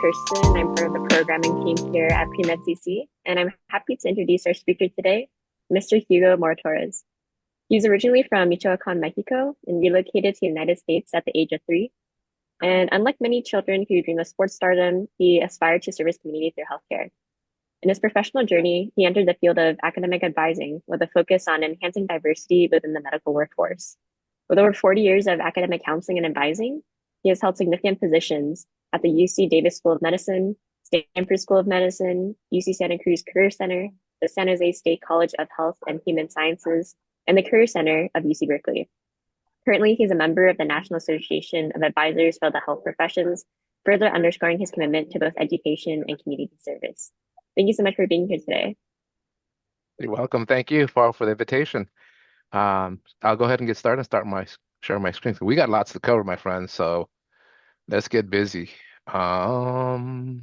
Kirsten. I'm part of the programming team here at PreMed CC, and I'm happy to introduce our speaker today, Mr. Hugo Mora-Torres. He's originally from Michoacan, Mexico, and relocated to the United States at the age of 3. And unlike many children who dream of sports stardom, he aspired to serve his community through healthcare. In his professional journey, he entered the field of academic advising with a focus on enhancing diversity within the medical workforce. With over 40 years of academic counseling and advising, he has held significant positions at the UC Davis School of Medicine, Stanford School of Medicine, UC Santa Cruz Career Center, the San Jose State College of Health and Human Sciences, and the Career Center of UC Berkeley. Currently, he's a member of the National Association of Advisors for the Health Professions, further underscoring his commitment to both education and community service. Thank you so much for being here today. You're welcome. Thank you for the invitation. I'll go ahead and get started and share my screen. We got lots to cover, my friends, so let's get busy. Okay.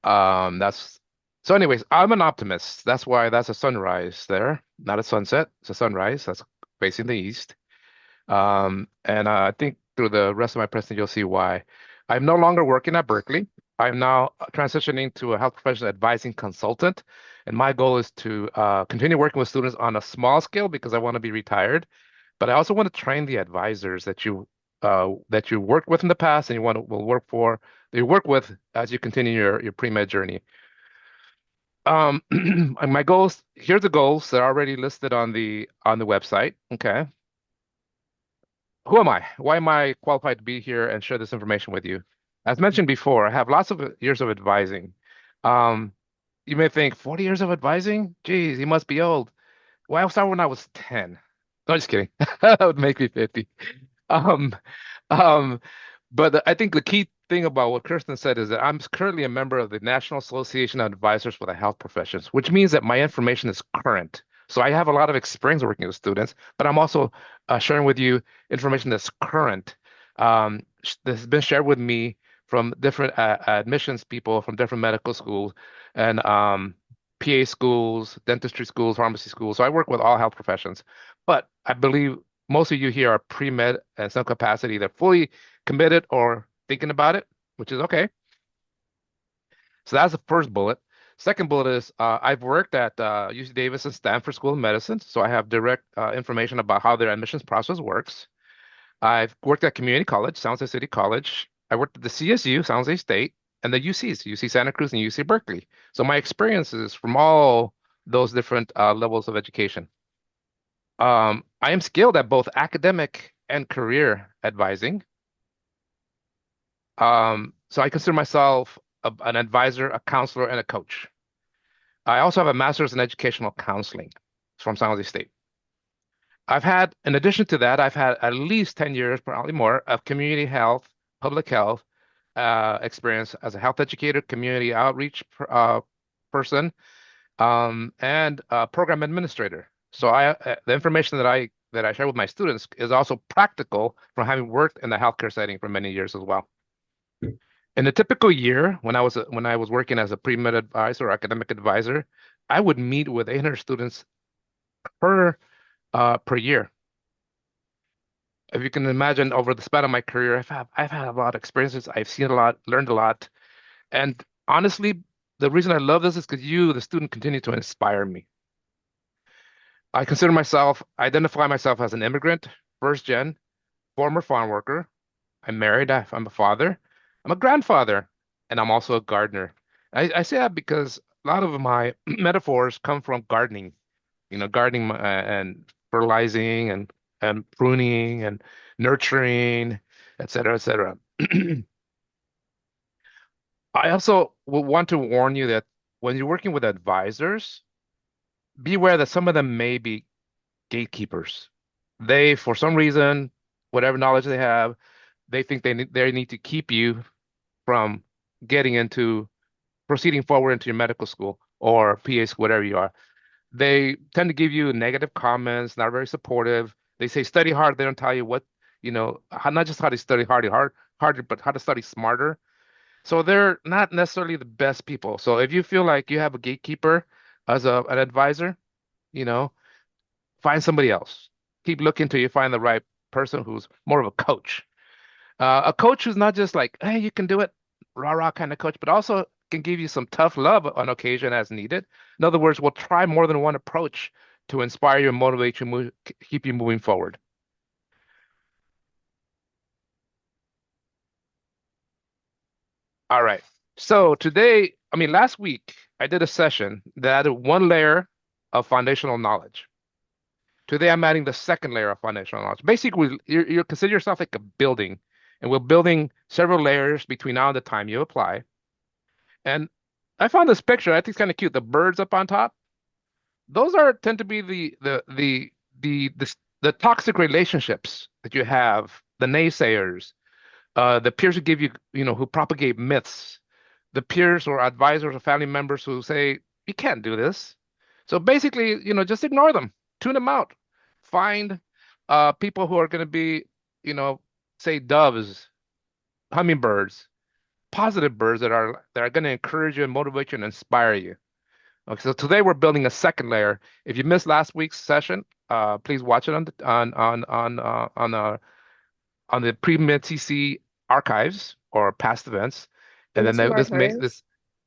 That's so anyways, I'm an optimist. That's why that's a sunrise there, not a sunset. It's a sunrise. That's facing the east. And I think through the rest of my presentation, you'll see why. I'm no longer working at Berkeley. I'm now transitioning to a health professional advising consultant. And my goal is to continue working with students on a small scale because I want to be retired. But I also want to train the advisors that you worked with in the past and will work with as you continue your pre-med journey. My goals, here's the goals that are already listed on the website. Okay. Who am I? Why am I qualified to be here and share this information with you? As mentioned before, I have lots of years of advising. You may think 40 years of advising? Geez, you must be old. Well, I started when I was 10. No, just kidding. That would make me 50. Um, um, but I think the key thing about what Kirsten said is that I'm currently a member of the National Association of Advisors for the Health Professions, which means that my information is current. So I have a lot of experience working with students, but I'm also sharing with you information that's current. This has been shared with me from different admissions people from different medical schools and PA schools, dentistry schools, pharmacy schools. So I work with all health professions, but I believe most of you here are pre-med and some capacity. They're fully committed or thinking about it, which is okay. So that's the first bullet. Second bullet is I've worked at UC Davis and Stanford School of Medicine, so I have direct information about how their admissions process works. I've worked at community college, San Jose City College. I worked at the CSU, San Jose State, and the UCs, UC Santa Cruz and UC Berkeley. So my experience is from all those different levels of education. I am skilled at both academic and career advising. So I consider myself an advisor, a counselor, and a coach. I also have a master's in educational counseling from San Jose State. In addition to that, I've had at least 10 years, probably more, of community health, public health experience as a health educator, community outreach person, and program administrator. So the information that I share with my students is also practical from having worked in the healthcare setting for many years as well. In a typical year, when I was working as a pre-med advisor or academic advisor, I would meet with 800 students per year. If you can imagine, over the span of my career, I've had a lot of experiences. I've seen a lot, learned a lot, and honestly, the reason I love this is because you, the student, continue to inspire me. I identify myself as an immigrant, first gen, former farm worker. I'm married. I'm a father. I'm a grandfather, and I'm also a gardener. I say that because a lot of my metaphors come from gardening, gardening and fertilizing and pruning and nurturing, et cetera, et cetera. I also will want to warn you that when you're working with advisors, beware that some of them may be gatekeepers. They, for some reason, whatever knowledge they have, they think they need to keep you from proceeding forward into your medical school or PA school, whatever you are. They tend to give you negative comments, not very supportive. They say study hard. They don't tell you not just how to study harder, but how to study smarter. So they're not necessarily the best people. So if you feel like you have a gatekeeper as an advisor, you know, find somebody else. Keep looking till you find the right person who's more of a coach. A coach who's not just like, hey, you can do it, rah rah kind of coach, but also can give you some tough love on occasion as needed. In other words, we'll try more than one approach to inspire you and motivate you, keep you moving forward. All right. So today, I mean, last week, I did a session that added one layer of foundational knowledge. Today, I'm adding the second layer of foundational knowledge. Basically, you consider yourself like a building, and we're building several layers between now and the time you apply. And I found this picture. I think it's kind of cute. The birds up on top, those are tend to be the toxic relationships that you have, the naysayers, the peers who give you, who propagate myths, the peers or advisors or family members who say, you can't do this. So basically, just ignore them, tune them out. Find people who are going to be, you know, say doves, hummingbirds, positive birds that are going to encourage you and motivate you and inspire you. Okay, so today we're building a second layer. If you missed last week's session, please watch it on the PreMed CC archives or past events. And then Mr. this makes Mora-Torres, this,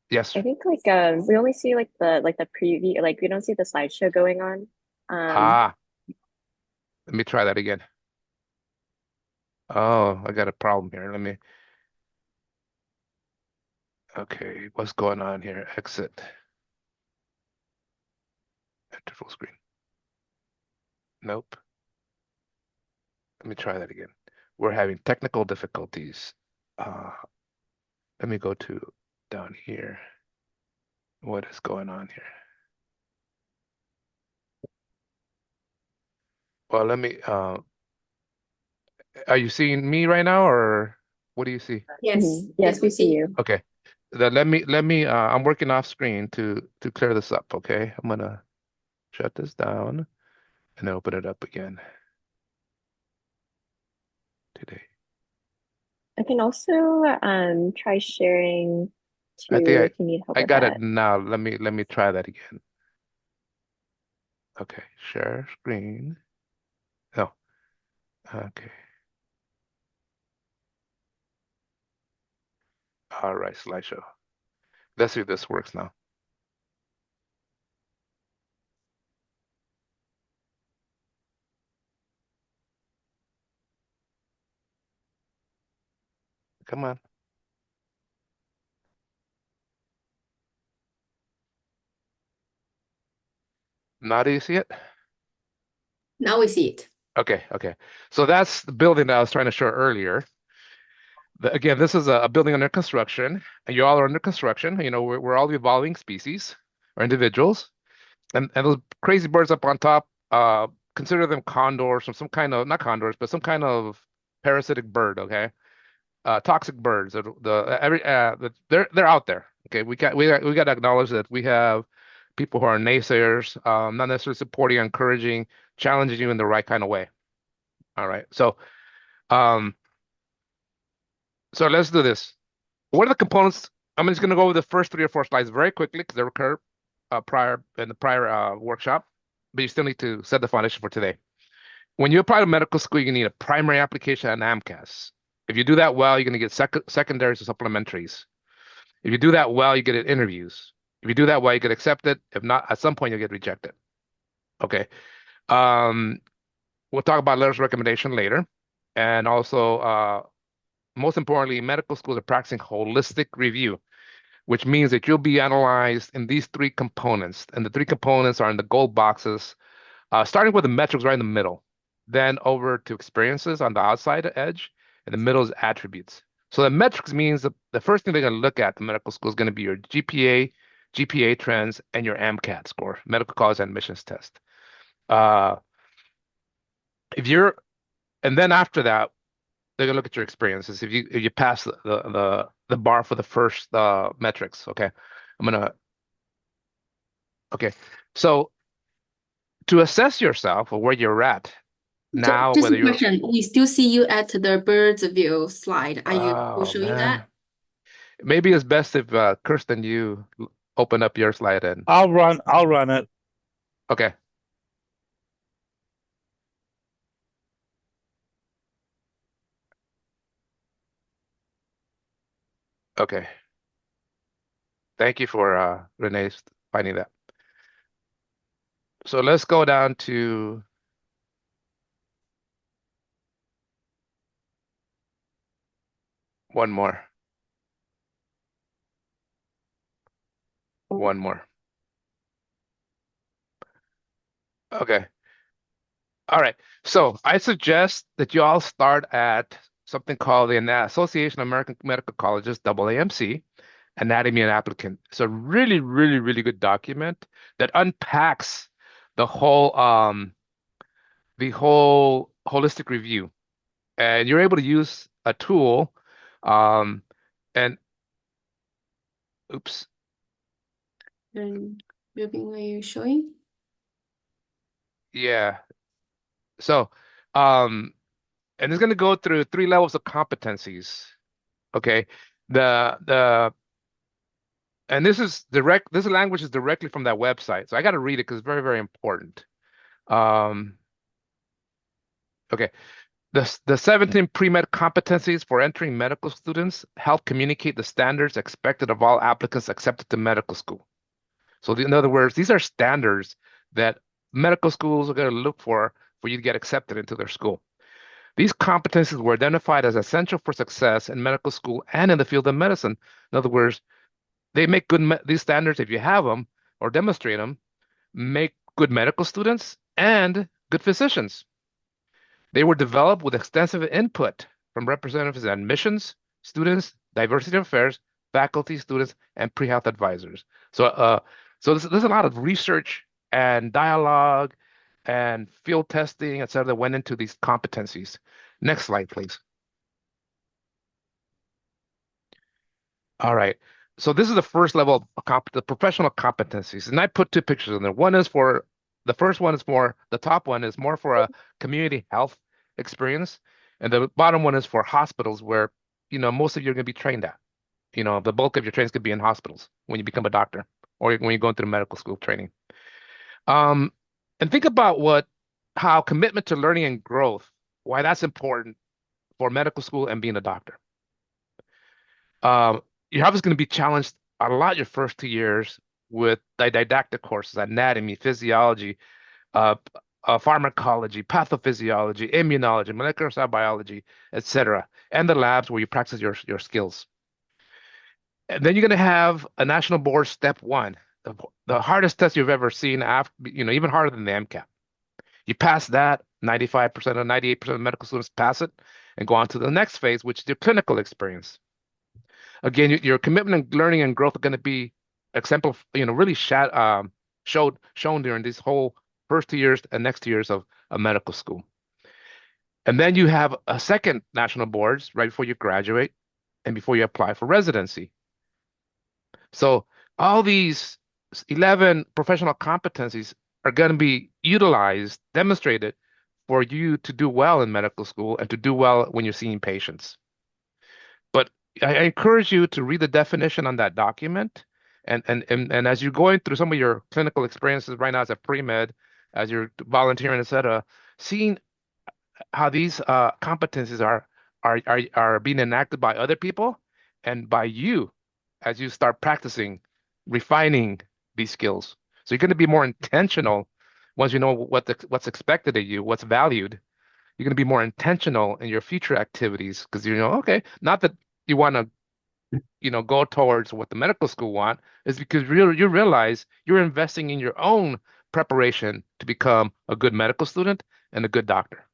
yes. I think like we only see like the preview, like we don't see the slideshow going on. Um, Ah, let me try that again. Oh, I got a problem here. Okay, what's going on here? Exit, enter full screen. Nope. Let me try that again. We're having technical difficulties. Uh, let me go to down here. What is going on here? Well, are you seeing me right now or what do you see? Yes, yes, yes, we we see see. you. Okay. Then I'm working off screen to clear this up, okay? I'm gonna shut this down and then open it up again today. I can also try sharing I think too if you need help I with got it that. now. Let me try that again. Okay, share screen. No. Okay. All right, slideshow. Let's see if this works now. Come on. Now do you see it? Now we see it. Okay, okay. So that's the building that I was trying to show earlier. Again, this is a building under construction, and you all are under construction. We're all evolving species or individuals, and those crazy birds up on top, consider them condors or some kind of, not condors, but some kind of parasitic bird. Okay, toxic birds. They're out there. Okay, we got to acknowledge that we have people who are naysayers, not necessarily supporting, encouraging, challenging you in the right kind of way. All right, um, so let's do this. What are the components? I'm just going to go over the first 3 or 4 slides very quickly because they were prior in the prior workshop, but you still need to set the foundation for today. When you apply to medical school, you need a primary application and AMCAS. If you do that well, you're going to get secondaries or supplementaries. If you do that well, you get interviews. If you do that well, you get accepted. If not, at some point, you'll get rejected. Okay. Um, we'll talk about letters of recommendation later. And also, most importantly, medical schools are practicing holistic review, which means that you'll be analyzed in these 3 components. And the 3 components are in the gold boxes, starting with the metrics right in the middle, then over to experiences on the outside edge, and the middle is attributes. So the metrics means the first thing they're going to look at the medical school is going to be your GPA trends, and your MCAT score, medical college admissions test. Uh, if you're, and then after that, they're gonna look at your experiences. If you pass the bar for the first metrics, okay. I'm gonna Okay. So to assess yourself or where you're at now, Just whether a you're, question. We still see you at the bird's view slide. Are you oh showing that? man, maybe it's best if Kirsten, you open up your slide and I'll run it. okay. Okay. Thank you for Renee finding that. So let's go down to one more. One more. Okay. All right. So I suggest that you all start at something called the Association of American Medical Colleges, AAMC, Anatomy and Applicant. It's a really, really, really good document that unpacks the whole holistic review. And you're able to use a tool, um, and oops, And moving, are you showing? yeah. So, um, and it's going to go through 3 levels of competencies. Okay. The and this is direct. This language is directly from that website, so I got to read it because it's very, very important. Um, okay. The 17 pre-med competencies for entering medical students help communicate the standards expected of all applicants accepted to medical school. So in other words, these are standards that medical schools are going to look for you to get accepted into their school. These competencies were identified as essential for success in medical school and in the field of medicine. In other words, they make these standards, if you have them or demonstrate them, make good medical students and good physicians. They were developed with extensive input from representatives in admissions, students, diversity of affairs, faculty, students, and pre-health advisors. So there's a lot of research and dialogue and field testing, et cetera, that went into these competencies. Next slide, please. All right. So this is the first level of the professional competencies. And I put 2 pictures in there. The first one is more, the top one is more for a community health experience. And the bottom one is for hospitals where, most of you are going to be trained at. The bulk of your trainings could be in hospitals when you become a doctor or when you're going through medical school training. Um, and think about how commitment to learning and growth, why that's important for medical school and being a doctor. You're obviously going to be challenged a lot your first 2 years with the didactic courses, anatomy, physiology, uh, pharmacology, pathophysiology, immunology, molecular cell biology, etc., and the labs where you practice your skills. And then you're going to have a national board step 1, the hardest test you've ever seen, after, even harder than the MCAT. You pass that, 95% or 98% of medical students pass it and go on to the next phase, which is your clinical experience. Again, your commitment and learning and growth are going to be example, really shown during these whole first 2 years and next 2 years of medical school. And then you have a second national boards right before you graduate and before you apply for residency. So all these 11 professional competencies are going to be utilized, demonstrated for you to do well in medical school and to do well when you're seeing patients. But I encourage you to read the definition on that document. And as you're going through some of your clinical experiences right now as a pre-med, as you're volunteering, et cetera, seeing how these competencies are being enacted by other people and by you as you start practicing, refining these skills. So you're going to be more intentional once you know what's expected of you, what's valued. You're going to be more intentional in your future activities because okay, not that you want to go towards what the medical school want, is because you realize you're investing in your own preparation to become a good medical student and a good doctor.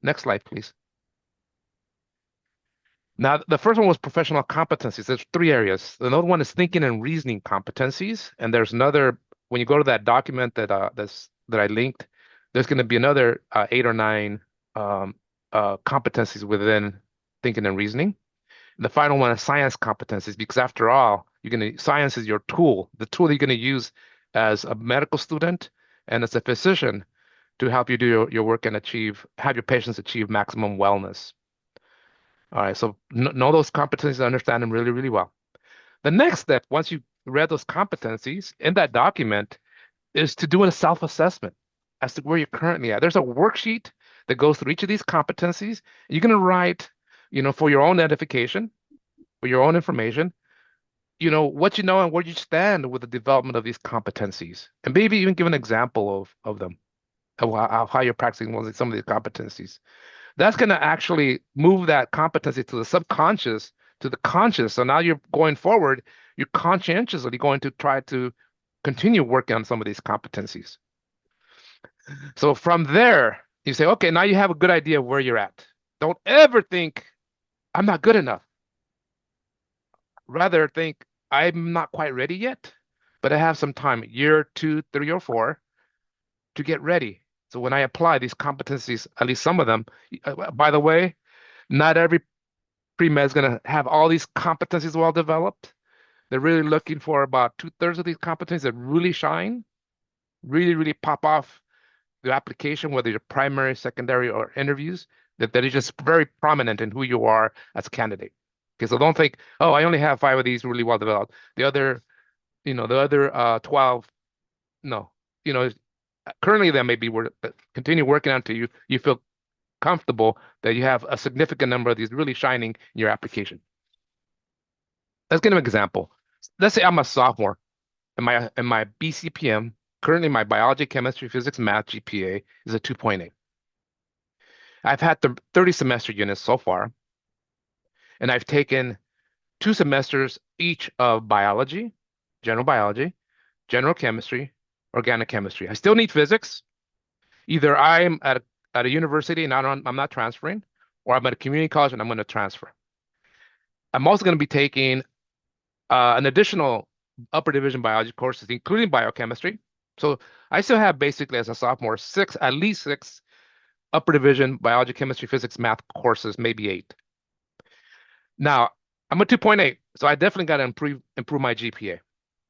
Next slide, please. Now, the first one was professional competencies. There's 3 areas. Another one is thinking and reasoning competencies, and there's another. When you go to that document that I linked, there's going to be another 8 or 9 competencies within thinking and reasoning. The final one is science competencies, because after all, science is your tool, the tool that you're going to use as a medical student and as a physician to help you do your work and have your patients achieve maximum wellness. All right, so know those competencies, understand them really, really well. The next step, once you read those competencies in that document, is to do a self-assessment as to where you're currently at. There's a worksheet that goes through each of these competencies. You're going to write, for your own edification, for your own information, what you know and where you stand with the development of these competencies, and maybe even give an example of them, of how you're practicing some of these competencies. That's going to actually move that competency to the subconscious to the conscious. So now you're going forward, you're conscientiously going to try to continue working on some of these competencies. So from there, you say, okay, now you have a good idea of where you're at. Don't ever think I'm not good enough. Rather think I'm not quite ready yet, but I have some time, year 2, 3, or 4, to get ready. So when I apply these competencies, at least some of them, by the way, not every pre-med is going to have all these competencies well developed. They're really looking for about 2/3 of these competencies that really shine, really, really pop off the application, whether you're primary, secondary, or interviews, that is just very prominent in who you are as a candidate. Okay, so don't think, oh, I only have 5 of these really well developed. The other, the other 12, no. Currently that may be continue working until you feel comfortable that you have a significant number of these really shining in your application. Let's give an example. Let's say I'm a sophomore and my BCPM, currently my biology, chemistry, physics, math GPA is a 2.8. I've had the 30 semester units so far, and I've taken 2 semesters each of biology, general chemistry, organic chemistry. I still need physics. Either I'm at a university and I'm not transferring, or I'm at a community college and I'm going to transfer. I'm also going to be taking an additional upper division biology courses, including biochemistry. So I still have basically as a sophomore at least 6 upper division biology, chemistry, physics, math courses, maybe 8. Now I'm a 2.8, so I definitely got to improve my GPA.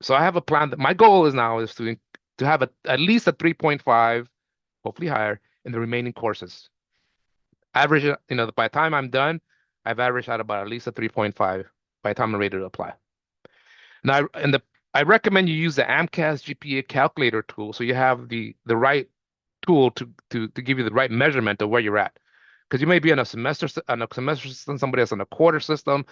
So I have a plan that my goal is to have at least a 3.5, hopefully higher, in the remaining courses. Average, by the time I'm done, I've averaged out about at least a 3.5 by the time I'm ready to apply. Now, I recommend you use the AMCAS GPA calculator tool so you have the right tool to give you the right measurement of where you're at. Because you may be on a semester system, somebody else on a quarter system.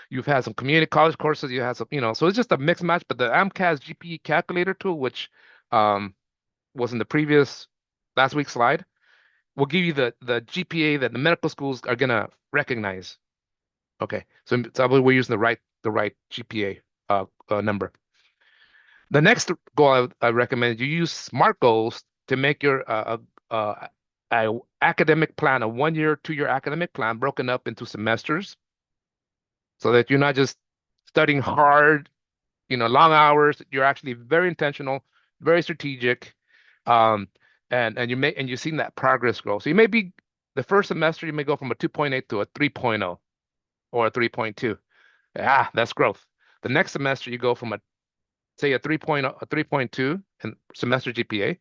You've had some community college courses, you have some, so it's just a mixed match. But the AMCAS GPA calculator tool, which was in the previous last week's slide, will give you the GPA that the medical schools are gonna recognize. Okay, so we're using the right GPA number. The next goal I recommend you use SMART goals to make your academic plan, a 1-year, 2-year academic plan broken up into semesters, so that you're not just studying hard, long hours. You're actually very intentional, very strategic, and you've seen that progress grow. So you may be the first semester you may go from a 2.8 to a 3.0 or a 3.2. That's growth. The next semester you go from say a 3.2 in semester GPA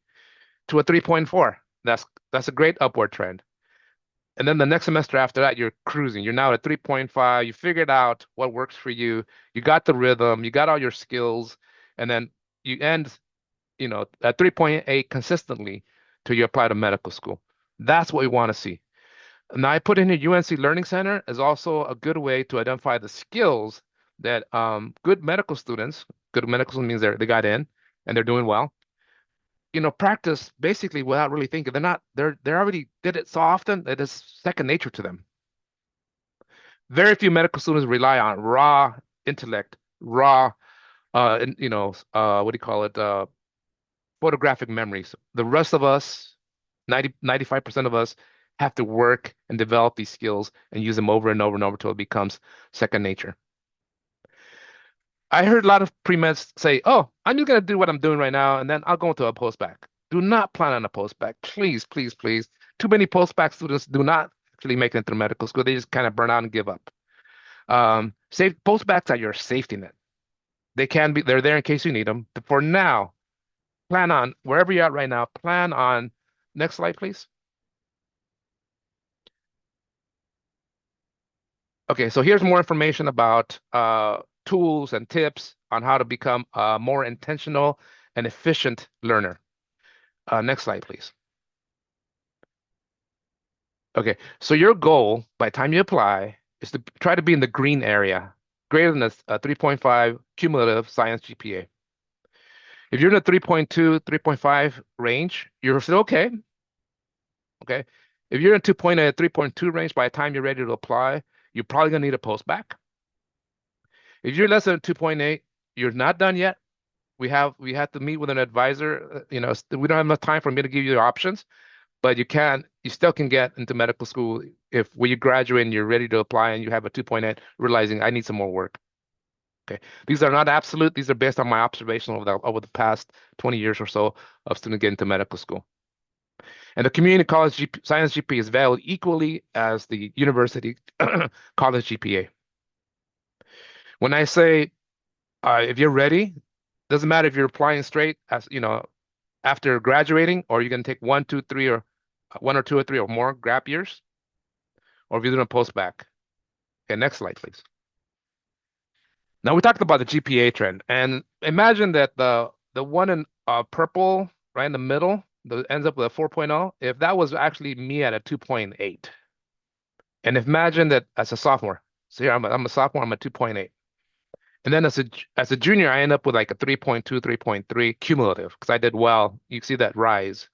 to a 3.4. That's a great upward trend. And then the next semester after that, you're cruising. You're now at 3.5. You figured out what works for you. You got the rhythm. You got all your skills. And then you end, at 3.8 consistently till you apply to medical school. That's what we want to see. Now, I put in a UNC Learning Center is also a good way to identify the skills that good medical students means they got in and they're doing well, practice basically without really thinking. They already did it so often that it's second nature to them. Very few medical students rely on raw intellect, raw, what do you call it, photographic memories. The rest of us, 95% of us, have to work and develop these skills and use them over and over and over until it becomes second nature. I heard a lot of pre-meds say, oh, I'm just going to do what I'm doing right now, and then I'll go into a post-bac. Do not plan on a post-bac. Please, please, please. Too many post-bac students do not actually make it through medical school. They just kind of burn out and give up. Post-bacs are your safety net. They're there in case you need them. But for now, plan on, wherever you're at right now, plan on, next slide, please. Okay, so here's more information about tools and tips on how to become a more intentional and efficient learner. Next slide, please. Okay, so your goal by the time you apply is to try to be in the green area greater than a 3.5 cumulative science GPA. If you're in the 3.2, 3.5 range, you're still okay. Okay. If you're in 2.8, 3.2 range, by the time you're ready to apply, you're probably going to need a postback. If you're less than 2.8, you're not done yet. We have to meet with an advisor. We don't have enough time for me to give you the options, but you still can get into medical school if when you graduate and you're ready to apply and you have a 2.8, realizing I need some more work. Okay. These are not absolute. These are based on my observation over the past 20 years or so of students getting into medical school. And the community college science GPA is valued equally as the university college GPA. When I say if you're ready, doesn't matter if you're applying straight as after graduating, or you're going to take 1, 2, 3, or 1 or 2 or 3 or more gap years, or if you're doing a postback. Okay, next slide, please. Now we talked about the GPA trend, and imagine that the one in purple, right in the middle, that ends up with a 4.0. If that was actually me at a 2.8, and imagine that as a sophomore. So here I'm a sophomore, I'm a 2.8. And then as a junior, I end up with like a 3.2, 3.3 cumulative because I did well. You see that rise.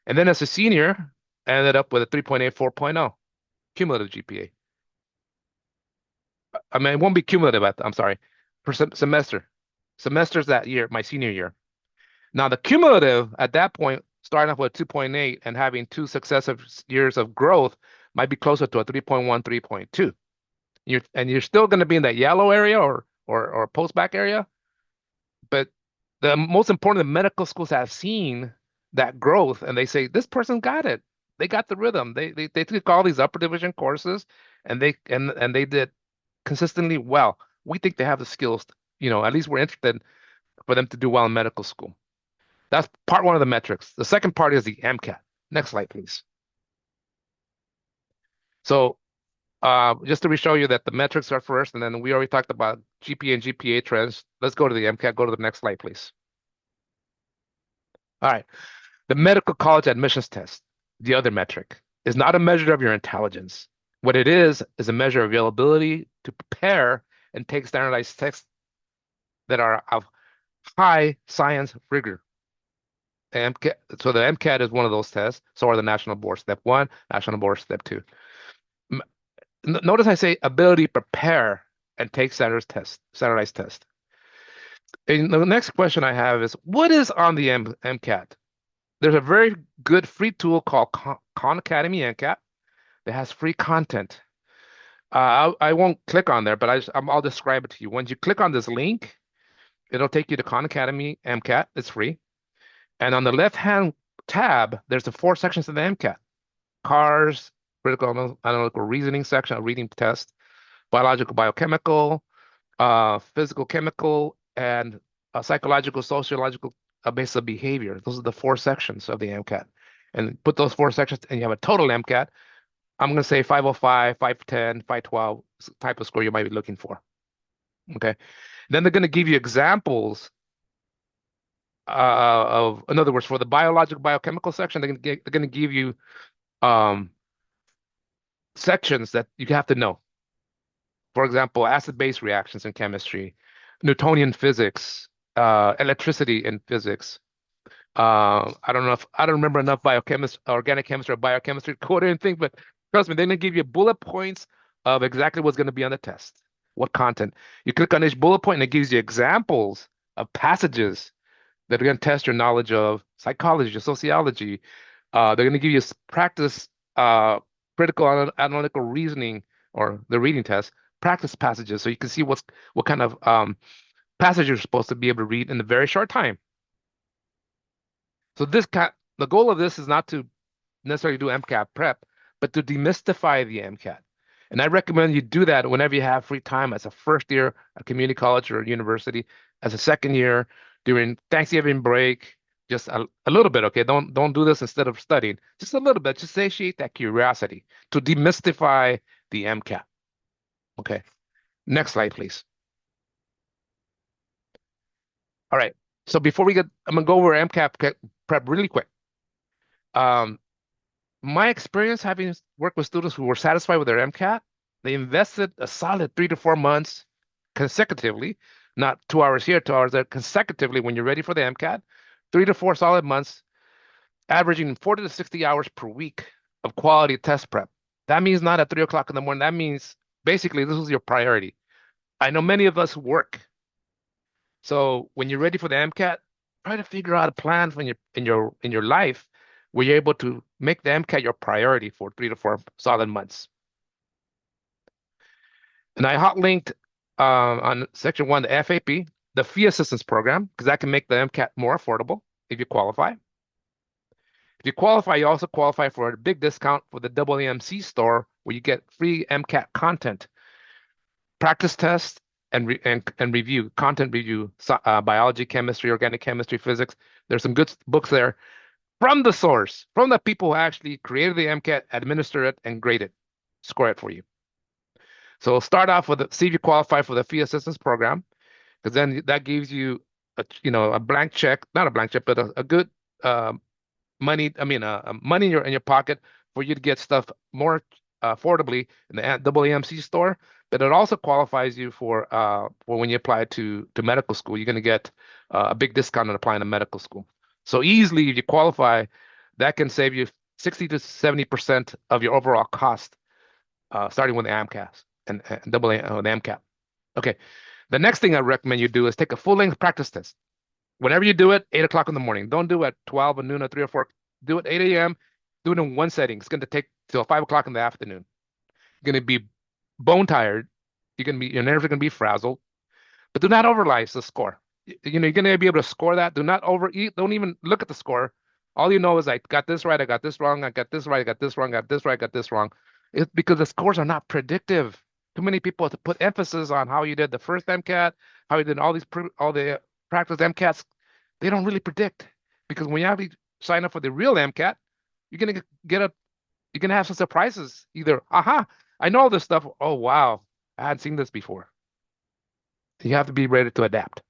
And then as a senior, I ended up with a 3.8, 4.0 cumulative GPA. I mean, it won't be cumulative, I'm sorry, per semester. Semesters that year, my senior year. Now the cumulative at that point, starting off with 2.8 and having 2 successive years of growth, might be closer to a 3.1, 3.2. You're still going to be in that yellow area or postback area. But the most important, the medical schools have seen that growth, and they say this person got it. They got the rhythm. They took all these upper division courses, and they did consistently well. We think they have the skills. At least we're interested for them to do well in medical school. That's part one of the metrics. The second part is the MCAT. Next slide, please. So just to show you that the metrics are first, and then we already talked about GPA and GPA trends. Let's go to the MCAT. Go to the next slide, please. All right. The medical college admissions test, the other metric, is not a measure of your intelligence. What it is a measure of your ability to prepare and take standardized tests that are of high science rigor. So the MCAT is one of those tests. So are the national board step 1, national board step 2. Notice I say ability to prepare and take standardized test. And the next question I have is, what is on the MCAT? There's a very good free tool called Khan Academy MCAT that has free content. I won't click on there, but I'll describe it to you. Once you click on this link, it'll take you to Khan Academy MCAT. It's free. And on the left-hand tab, there's the 4 sections of the MCAT. CARS, critical analytical reasoning section, a reading test, biological, biochemical, physical, chemical, and psychological, sociological basis of behavior. Those are the 4 sections of the MCAT. And put those 4 sections, and you have a total MCAT. I'm going to say 505, 510, 512 type of score you might be looking for. Okay. Then they're going to give you examples of, in other words, for the biological, biochemical section, they're going to give you sections that you have to know. For example, acid-base reactions in chemistry, Newtonian physics, electricity in physics. I don't remember enough organic chemistry or biochemistry to code anything, but trust me, they're going to give you bullet points of exactly what's going to be on the test, what content. You click on each bullet point and it gives you examples of passages that are going to test your knowledge of psychology, sociology. They're going to give you practice critical analytical reasoning, or the reading test, practice passages, so you can see what kind of passage you're supposed to be able to read in a very short time. So the goal of this is not to necessarily do MCAT prep, but to demystify the MCAT. And I recommend you do that whenever you have free time, as a first year at community college or university, as a second year, during Thanksgiving break, just a little bit, okay? Don't do this instead of studying. Just a little bit, just satiate that curiosity to demystify the MCAT. Okay, next slide, please. All right, so before I'm gonna go over MCAT prep really quick. My experience having worked with students who were satisfied with their MCAT, they invested a solid 3 to 4 months consecutively, not 2 hours here, 2 hours there, consecutively when you're ready for the MCAT, 3 to 4 solid months, averaging 40 to 60 hours per week of quality test prep. That means not at 3 o'clock in the morning. That means basically this is your priority. I know many of us work. So when you're ready for the MCAT, try to figure out a plan for in your life where you're able to make the MCAT your priority for 3 to 4 solid months. And I hot linked on section 1 the FAP, the fee assistance program, because that can make the MCAT more affordable if you qualify. If you qualify, you also qualify for a big discount for the AAMC store where you get free MCAT content, practice tests, and review, content review, biology, chemistry, organic chemistry, physics. There's some good books there from the source, from the people who actually created the MCAT, administer it, and grade it, score it for you. So start off with see if you qualify for the fee assistance program, because then that gives you a blank check, not a blank check, but a good money. I mean, money in your pocket for you to get stuff more affordably in the AAMC store. But it also qualifies you for when you apply to medical school. You're going to get a big discount on applying to medical school. So easily, if you qualify, that can save you 60 to 70% of your overall cost, starting with the AMCAS and the MCAT. Okay. The next thing I recommend you do is take a full-length practice test. Whenever you do it, 8 o'clock in the morning. Don't do it at 12 or noon or 3 or 4. Do it 8 a.m. Do it in one setting. It's going to take till 5 o'clock in the afternoon. You're going to be bone tired. Your nerves are going to be frazzled. But do not overanalyze the score. You're going to be able to score that. Do not overeat. Don't even look at the score. All you know is I got this right, I got this wrong, I got this right, I got this wrong, I got this right, I got this wrong. It's because the scores are not predictive. Too many people have to put emphasis on how you did the first MCAT, how you did all the practice MCATs. They don't really predict, because when you actually sign up for the real MCAT, you're gonna have some surprises. Either, aha, I know all this stuff. Oh wow, I hadn't seen this before. You have to be ready to adapt.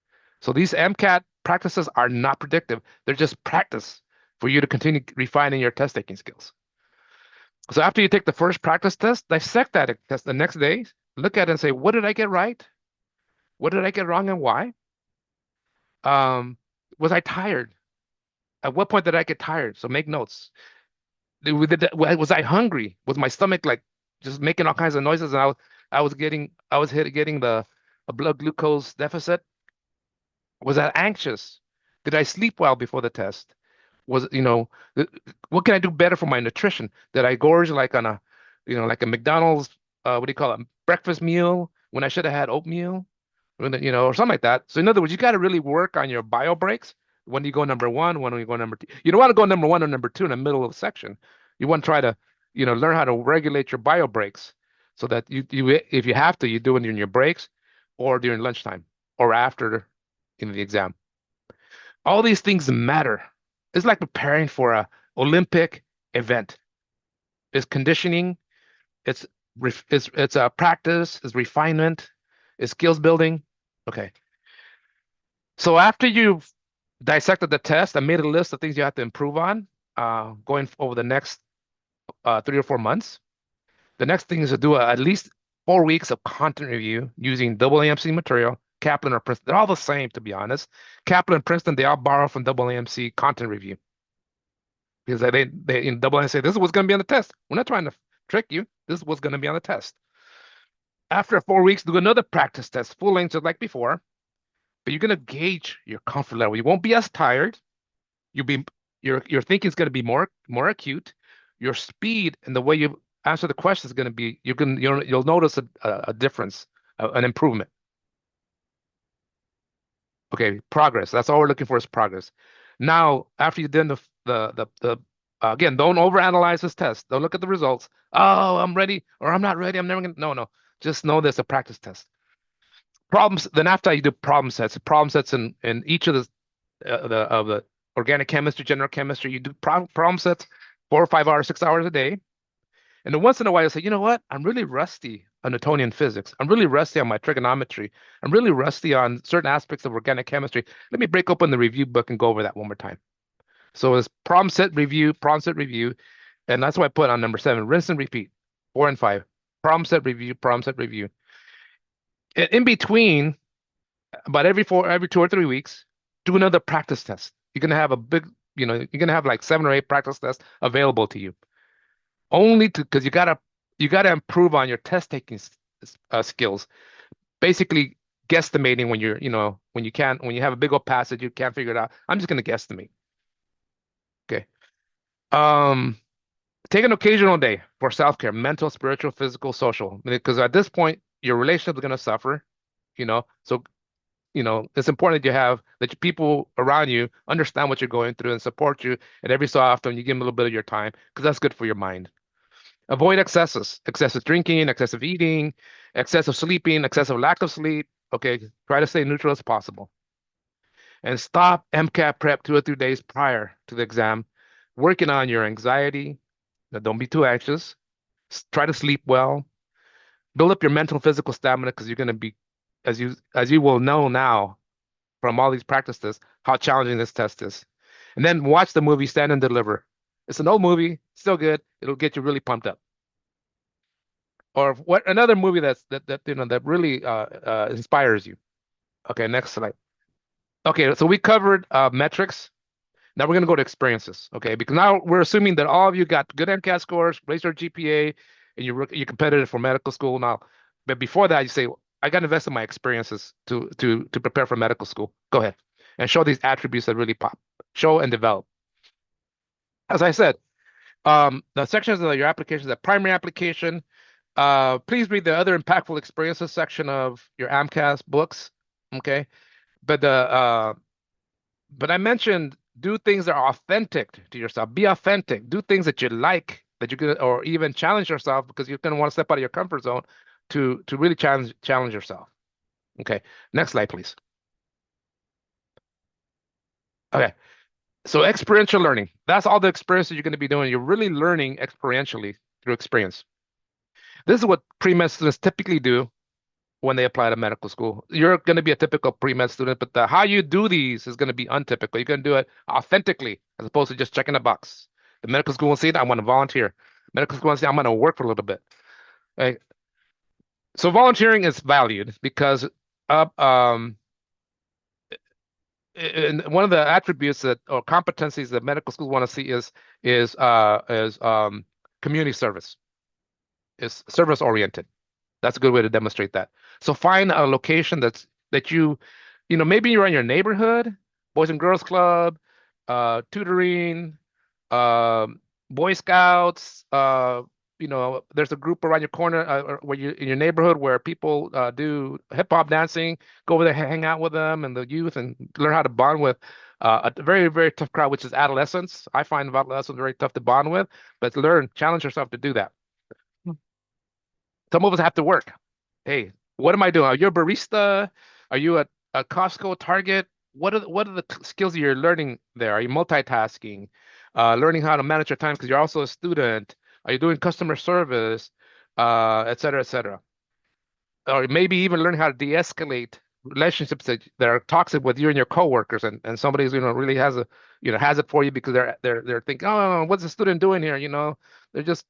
So these MCAT practices are not predictive. They're just practice for you to continue refining your test taking skills. So after you take the first practice test, dissect that test the next day, look at it and say, what did I get right? What did I get wrong and why? Was I tired? At what point did I get tired? So make notes. Was I hungry? Was my stomach like just making all kinds of noises, and I was getting the blood glucose deficit? Was I anxious? Did I sleep well before the test? What can I do better for my nutrition? Did I gorge like on like a McDonald's, what do you call it, breakfast meal when I should have had oatmeal, or something like that. So in other words, you got to really work on your bio breaks. When you go number one, when you go number two, you don't want to go number one or number two in the middle of the section. You want to try to, learn how to regulate your bio breaks so that you if you have to, you do it in your breaks or during lunchtime or after in the exam. All these things matter. It's like preparing for a Olympic event. It's conditioning. It's a practice. It's refinement. It's skills building. Okay. So after you've dissected the test and made a list of things you have to improve on, going over the next 3 or 4 months, the next thing is to do at least 4 weeks of content review using AAMC material, Kaplan or Princeton. They're all the same, to be honest. Kaplan and Princeton, they all borrow from AAMC content review. Because they in AAMC say, this is what's going to be on the test. We're not trying to trick you. This is what's going to be on the test. After 4 weeks, do another practice test, full length just like before. But you're going to gauge your comfort level. You won't be as tired. Your thinking is going to be more acute. Your speed and the way you answer the question is going to be, you'll notice a difference, an improvement. Okay, progress. That's all we're looking for is progress. Now, after you've done again, don't overanalyze this test. Don't look at the results. Oh, I'm ready or I'm not ready. I'm never gonna. No. Just know there's a practice test. Problems. Then after you do problem sets in each of the organic chemistry, general chemistry, you do problem sets 4 or 5 hours, 6 hours a day. And then once in a while, you say, you know what? I'm really rusty on Newtonian physics. I'm really rusty on my trigonometry. I'm really rusty on certain aspects of organic chemistry. Let me break open the review book and go over that one more time. So it's problem set review. And that's why I put on number 7, rinse and repeat, 4 and 5. Problem set review. In between, about every 2 or 3 weeks, do another practice test. You're gonna have a big, you're gonna have like 7 or 8 practice tests available to you. Only to because you gotta improve on your test taking skills. Basically, guesstimating when when you have a big old passage you can't figure it out. I'm just gonna guesstimate. Okay. Um, Take an occasional day for self-care, mental, spiritual, physical, social. Because at this point, your relationship is gonna suffer. So it's important that that people around you understand what you're going through and support you. And every so often, you give them a little bit of your time because that's good for your mind. Avoid excesses, excessive drinking, excessive eating, excessive sleeping, excessive lack of sleep. Okay, try to stay neutral as possible. And stop MCAT prep 2 or 3 days prior to the exam, working on your anxiety. Now, don't be too anxious. Try to sleep well. Build up your mental and physical stamina because you're going to be, as you will know now from all these practices, how challenging this test is. And then watch the movie Stand and Deliver. It's an old movie, still good. It'll get you really pumped up. Or what another movie that really inspires you. Okay, next slide. Okay, so we covered metrics. Now we're going to go to experiences. Okay, because now we're assuming that all of you got good MCAT scores, raised your GPA, and you're competitive for medical school now. But before that, you say, I got to invest in my experiences to prepare for medical school. Go ahead and show these attributes that really pop. Show and develop. As I said, the sections of your application, the primary application. Please read the other impactful experiences section of your AMCAS books. Okay, but I mentioned do things that are authentic to yourself. Be authentic. Do things that you like, that you could, or even challenge yourself because you're going to want to step out of your comfort zone to really challenge yourself. Okay, next slide, please. Okay, so experiential learning. That's all the experiences you're going to be doing. You're really learning experientially through experience. This is what pre-med students typically do when they apply to medical school. You're going to be a typical pre-med student, but how you do these is going to be untypical. You're going to do it authentically as opposed to just checking a box. The medical school will see that I want to volunteer. Medical school will say I'm going to work for a little bit. Right? So volunteering is valued because uh, um, and one of the attributes that or competencies that medical schools want to see is community service, is service oriented. That's a good way to demonstrate that. So find a location that maybe you're in your neighborhood, Boys and Girls Club, tutoring, um, Boy Scouts. There's a group around your corner where you in your neighborhood where people do hip hop dancing. Go over there, hang out with them and the youth, and learn how to bond with a very, very tough crowd, which is adolescents. I find adolescents very tough to bond with, but challenge yourself to do that. Some of us have to work. Hey, what am I doing? Are you a barista? Are you a Costco Target? What are the skills that you're learning there? Are you multitasking? Learning how to manage your time because you're also a student. Are you doing customer service? Et cetera, et cetera. Or maybe even learning how to de-escalate relationships that are toxic with you and your coworkers, and somebody's really has it for you because they're thinking, oh, what's the student doing here? They're just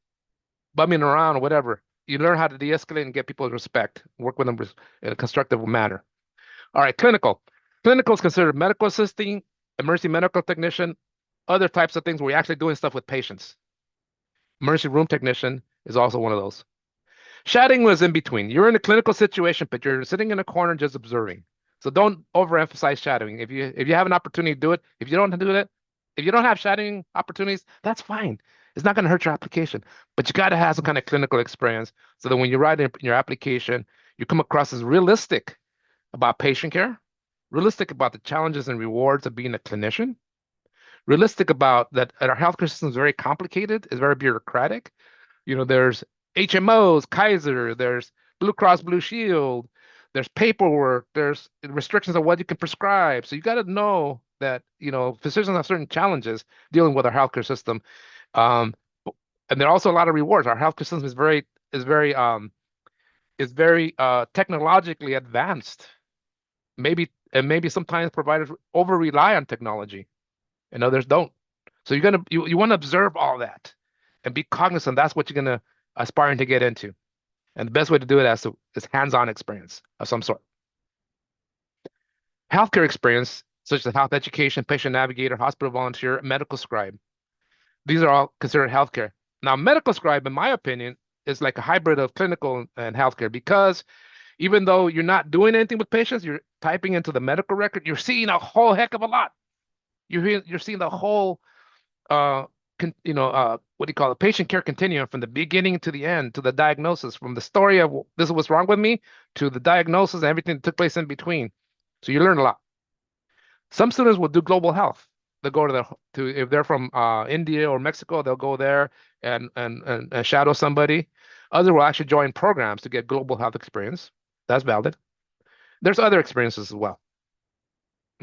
bumming around or whatever. You learn how to de-escalate and get people's respect, work with them in a constructive manner. All right, clinical. Clinical is considered medical assisting, emergency medical technician, other types of things where you're actually doing stuff with patients. Emergency room technician is also one of those. Shadowing was in between. You're in a clinical situation, but you're sitting in a corner just observing. So don't overemphasize shadowing. If you have an opportunity to do it, if you don't do it, if you don't have shadowing opportunities, that's fine. It's not going to hurt your application, but you got to have some kind of clinical experience so that when you write in your application, you come across as realistic about patient care, realistic about the challenges and rewards of being a clinician, realistic about that our healthcare system is very complicated, it's very bureaucratic. There's HMOs, Kaiser, there's Blue Cross Blue Shield, there's paperwork, there's restrictions on what you can prescribe. So you got to know that, physicians have certain challenges dealing with our healthcare system. Um, and there are also a lot of rewards. Our healthcare system is very technologically advanced. Maybe sometimes providers over rely on technology and others don't. So you want to observe all that and be cognizant. That's what you're gonna aspiring to get into. And the best way to do it is hands-on experience of some sort. Healthcare experience, such as health education, patient navigator, hospital volunteer, medical scribe. These are all considered healthcare. Now, medical scribe, in my opinion, is like a hybrid of clinical and healthcare because even though you're not doing anything with patients, you're typing into the medical record, you're seeing a whole heck of a lot. You're seeing the whole what do you call it, patient care continuum from the beginning to the end, to the diagnosis, from the story of this is what's wrong with me to the diagnosis and everything that took place in between. So you learn a lot. Some students will do global health. They'll go to if they're from India or Mexico, they'll go there and shadow somebody. Others will actually join programs to get global health experience. That's valid. There's other experiences as well.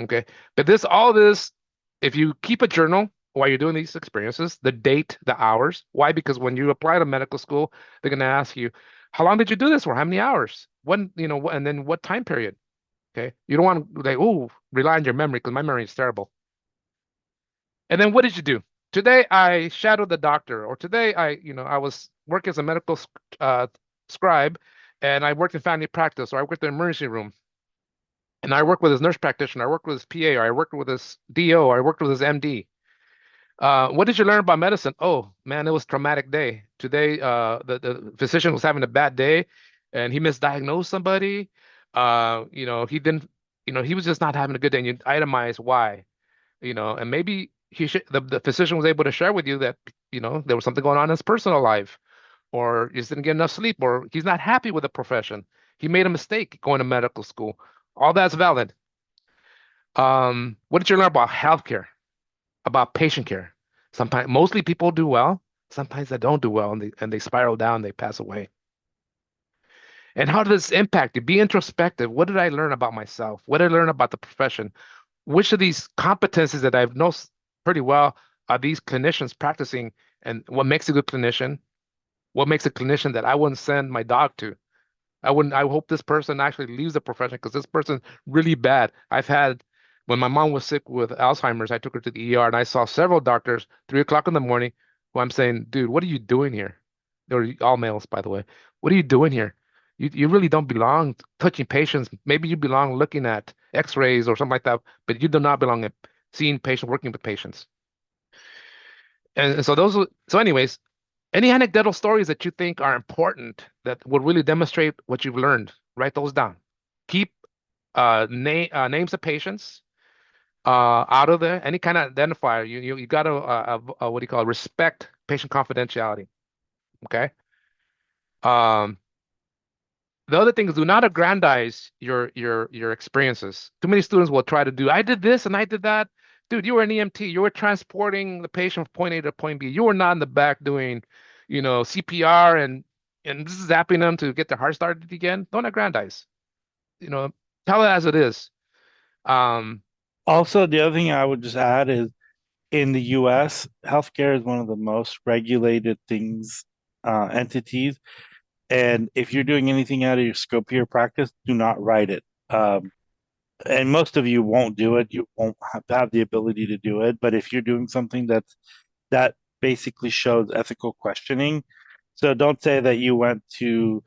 Okay, but all this, if you keep a journal while you're doing these experiences, the date, the hours. Why? Because when you apply to medical school, they're going to ask you, how long did you do this for? How many hours? When, and then what time period? Okay, you don't want to like, oh, rely on your memory because my memory is terrible. And then what did you do? Today I shadowed the doctor, or today I was working as a medical scribe, and I worked in family practice, or I worked in the emergency room. And I worked with his nurse practitioner, I worked with his PA, or I worked with his DO, or I worked with his MD. What did you learn about medicine? Oh man, it was a traumatic day. Today, the physician was having a bad day, and he misdiagnosed somebody. He didn't, he was just not having a good day. And you itemize why, and maybe the physician was able to share with you that, there was something going on in his personal life, or he just didn't get enough sleep, or he's not happy with the profession. He made a mistake going to medical school. All that's valid. What did you learn about healthcare, about patient care? Sometimes, mostly people do well. Sometimes they don't do well, and they spiral down. They pass away. And how does this impact you? Be introspective. What did I learn about myself? What did I learn about the profession? Which of these competencies that I've known pretty well are these clinicians practicing? And what makes a good clinician? What makes a clinician that I wouldn't send my dog to? I hope this person actually leaves the profession because this person's really bad. When my mom was sick with Alzheimer's, I took her to the ER and I saw several doctors, 3 o'clock in the morning, who I'm saying, dude, what are you doing here? They were all males, by the way. What are you doing here? You really don't belong touching patients. Maybe you belong looking at x-rays or something like that, but you do not belong at seeing patients, working with patients. And so anyways, any anecdotal stories that you think are important that will really demonstrate what you've learned, write those down. Keep names of patients out of there. Any kind of identifier. You got to what do you call it? Respect patient confidentiality. Okay. Um, the other thing is do not aggrandize your experiences. Too many students will try to do, I did this and I did that. Dude, you were an EMT. You were transporting the patient from point A to point B. You were not in the back doing, CPR and zapping them to get their heart started again. Don't aggrandize. Tell it as it is. Um, Also, the other thing I would just add is in the US, healthcare is one of the most regulated entities. And if you're doing anything out of your scope of your practice, do not write it. And most of you won't do it. You won't have the ability to do it. But if you're doing something that basically shows ethical questioning, so don't say that you went to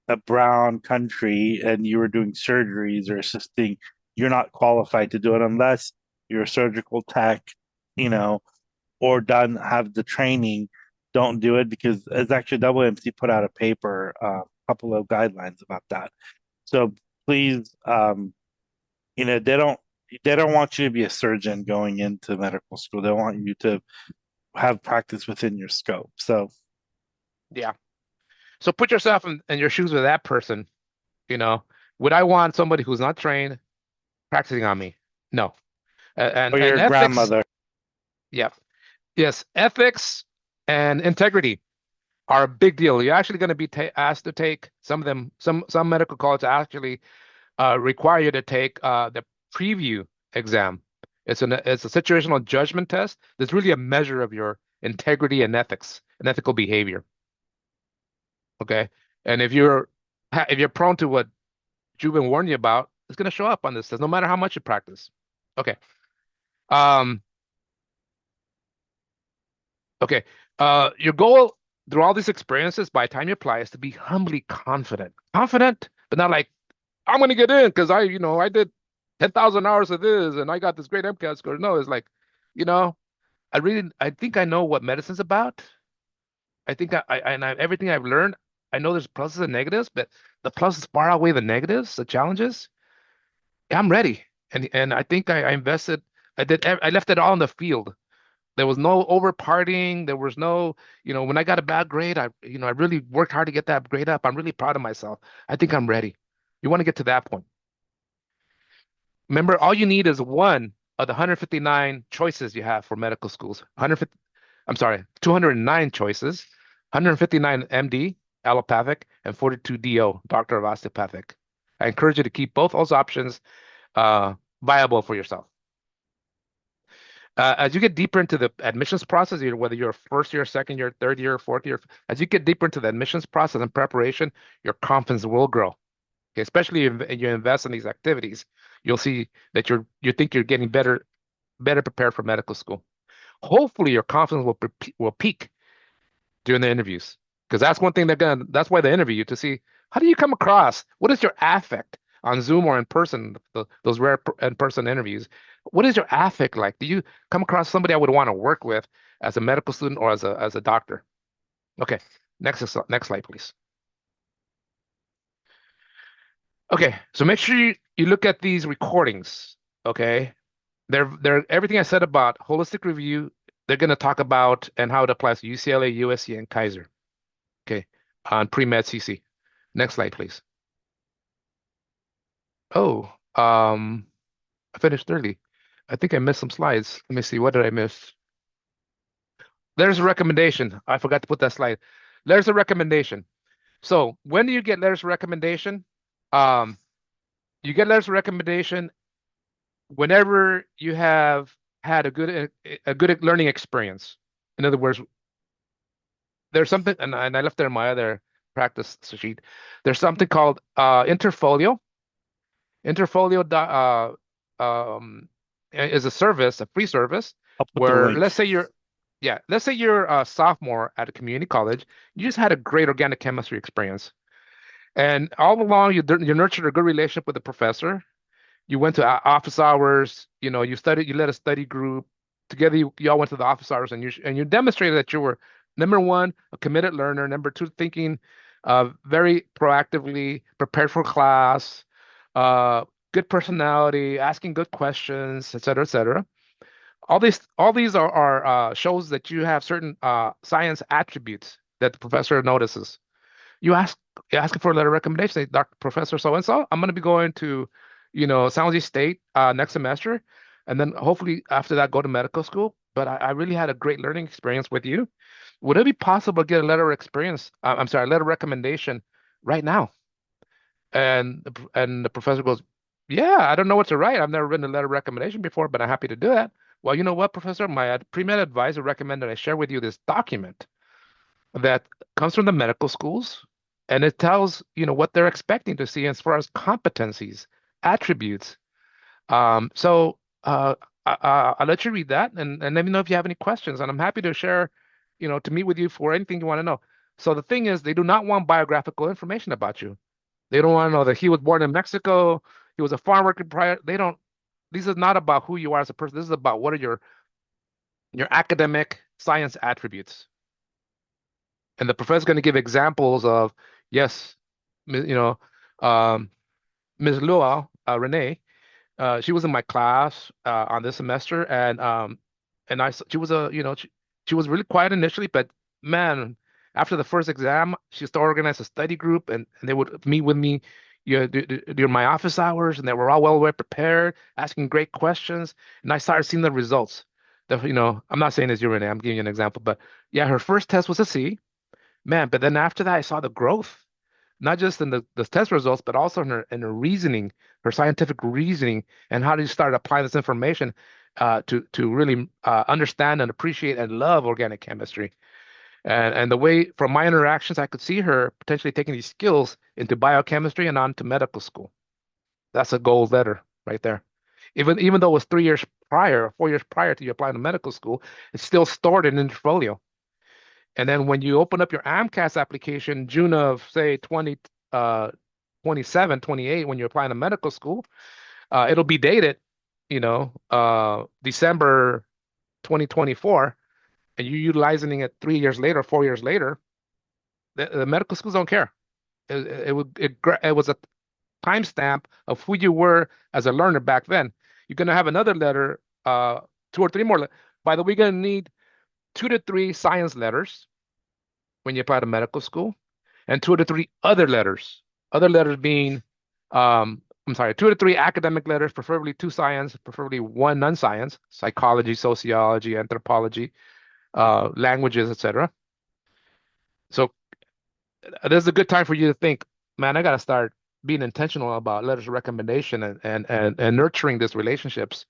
a brown country and you were doing surgeries or assisting. You're not qualified to do it unless you're a surgical tech, you know, or have the training. Don't do it because it's actually WMC put out a paper, a couple of guidelines about that. So please, they don't want you to be a surgeon going into medical school. They want you to have practice within your scope. So yeah. So put yourself in your shoes with that person. Would I want somebody who's not trained practicing on me? No. And or and your ethics, grandmother. yeah, yes, ethics and integrity are a big deal. You're actually going to be asked to take some of them. Some medical colleges actually require you to take the preview exam. It's a situational judgment test. That's really a measure of your integrity and ethics and ethical behavior. Okay, and if you're prone to what Juven warned you about, it's going to show up on this test, no matter how much you practice. Okay. Um. Okay. Your goal through all these experiences, by the time you apply, is to be humbly confident. Confident, but not like, I'm going to get in because I did 10,000 hours of this and I got this great MCAT score. No, it's like, you know, I think I know what medicine's about. I think everything I've learned, I know there's pluses and negatives, but the pluses far outweigh the negatives, the challenges. I'm ready. And I think I invested, I left it all in the field. There was no over partying. There was no, when I got a bad grade, I really worked hard to get that grade up. I'm really proud of myself. I think I'm ready. You want to get to that point. Remember, all you need is one of the 159 choices you have for medical schools. 150, I'm sorry, 209 choices, 159 MD, allopathic, and 42 DO, doctor of osteopathic. I encourage you to keep both those options viable for yourself. As you get deeper into the admissions process, whether you're first year, second year, third year, fourth year, as you get deeper into the admissions process and preparation, your confidence will grow. Okay, especially if you invest in these activities, you'll see that you think you're getting better prepared for medical school. Hopefully, your confidence will peak during the interviews, because that's one thing that's why they interview you, to see how do you come across, what is your affect on Zoom or in person, those rare in-person interviews. What is your affect like? Do you come across somebody I would want to work with as a medical student or as a doctor? Okay, next slide, please. Okay, so make sure you look at these recordings. Okay, they're everything I said about holistic review. They're going to talk about and how it applies to UCLA, USC, and Kaiser. Okay, on PreMed CC. Next slide, please. Oh, I finished early. I think I missed some slides. Let me see. What did I miss? There's a recommendation. I forgot to put that slide. There's a recommendation. So when do you get letters of recommendation? You get letters of recommendation whenever you have had a good learning experience. In other words, there's something, and I left there in my other practice sheet. There's something called Interfolio. Interfolio is a service, a free service, I'll put the where link. let's say you're a sophomore at a community college. You just had a great organic chemistry experience, and all along you nurtured a good relationship with the professor. You went to office hours. You studied. You led a study group together. You all went to the office hours, and you demonstrated that you were, number one, a committed learner. Number two, thinking very proactively, prepared for class, uh, good personality, asking good questions, et cetera, et cetera. All these are shows that you have certain science attributes that the professor notices. You ask for a letter of recommendation. Say, Dr. Professor so and so, I'm going to be going to, San Jose State next semester, and then hopefully after that go to medical school. But I really had a great learning experience with you. Would it be possible to get a letter of experience? I'm sorry, a letter of recommendation right now? And the professor goes, yeah, I don't know what to write. I've never written a letter of recommendation before, but I'm happy to do that. Well, you know what, Professor? My pre-med advisor recommended I share with you this document that comes from the medical schools, and it tells what they're expecting to see as far as competencies, attributes. So I'll let you read that, and let me know if you have any questions, and I'm happy to share, to meet with you for anything you want to know. So the thing is, they do not want biographical information about you. They don't want to know that he was born in Mexico, he was a farm worker prior. They don't. This is not about who you are as a person. This is about what are your academic science attributes. And the professor's going to give examples of, yes, um, Ms. Luau, Renee, she was in my class on this semester, and she was she was really quiet initially, but man, after the first exam, she started organizing a study group, and they would meet with me, during my office hours, and they were all well prepared, asking great questions, and I started seeing the results. I'm not saying it's you, Renee. I'm giving you an example, but yeah, her first test was a C, man, but then after that, I saw the growth, not just in the test results, but also in her reasoning, her scientific reasoning, and how do you start applying this information to really understand and appreciate and love organic chemistry. And the way, from my interactions, I could see her potentially taking these skills into biochemistry and on to medical school. That's a gold letter right there. Even though it was 3 years prior, 4 years prior to you applying to medical school, it's still stored in your portfolio. And then when you open up your AMCAS application, June of say 2027, 28, when you're applying to medical school, it'll be dated, December 2024, and you're utilizing it 3 years later, 4 years later. The medical schools don't care. It was a timestamp of who you were as a learner back then. You're going to have another letter, 2 or 3 more. By the way, you're going to need 2 to 3 science letters when you apply to medical school, and 2 to 3 other letters. Other letters being, I'm sorry, 2 to 3 academic letters, preferably 2 science, preferably 1 non-science, psychology, sociology, anthropology, languages, etc. So this is a good time for you to think, man, I got to start being intentional about letters of recommendation and nurturing these relationships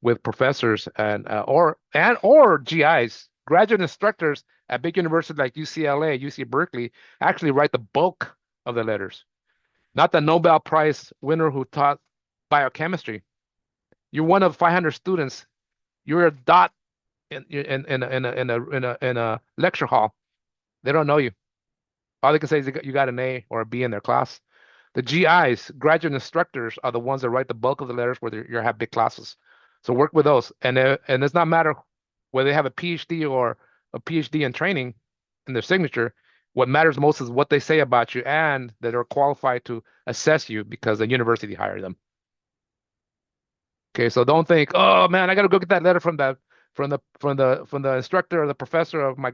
with professors or GIs, graduate instructors at big universities like UCLA, UC Berkeley, actually write the bulk of the letters. Not the Nobel Prize winner who taught biochemistry. You're one of 500 students. You're a dot in a lecture hall. They don't know you. All they can say is you got an A or a B in their class. The GIs, graduate instructors, are the ones that write the bulk of the letters where you have big classes. So work with those. And it's not matter whether they have a PhD or a PhD in training in their signature. What matters most is what they say about you and that they're qualified to assess you because the university hired them. Okay, so don't think, oh man, I got to go get that letter from the instructor or the professor of my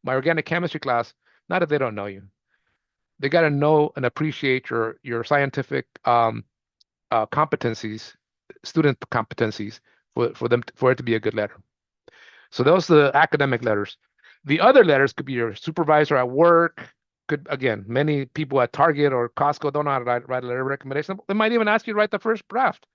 organic chemistry class. Not if they don't know you. They got to know and appreciate your scientific competencies, student competencies for it to be a good letter. So those are the academic letters. The other letters could be your supervisor at work. Again, many people at Target or Costco don't know how to write a letter of recommendation. They might even ask you to write the first draft.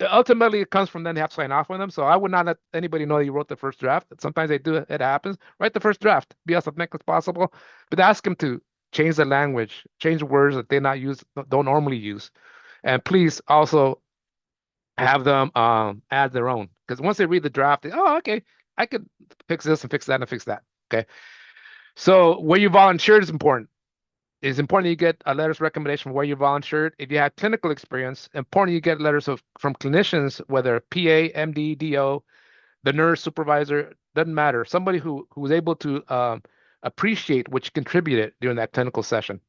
Ultimately, it comes from them. They have to sign off on them. So I would not let anybody know that you wrote the first draft. Sometimes they do. It happens. Write the first draft. Be as authentic as possible. But ask them to change the language, change words that they don't normally use. And please also have them add their own. Because once they read the draft, okay, I could fix this and fix that and fix that. Okay. So where you volunteered is important. It's important you get a letters of recommendation where you volunteered. If you have clinical experience, important you get letters from clinicians, whether PA, MD, DO, the nurse, supervisor, doesn't matter. Somebody who was able to appreciate what you contributed during that clinical session.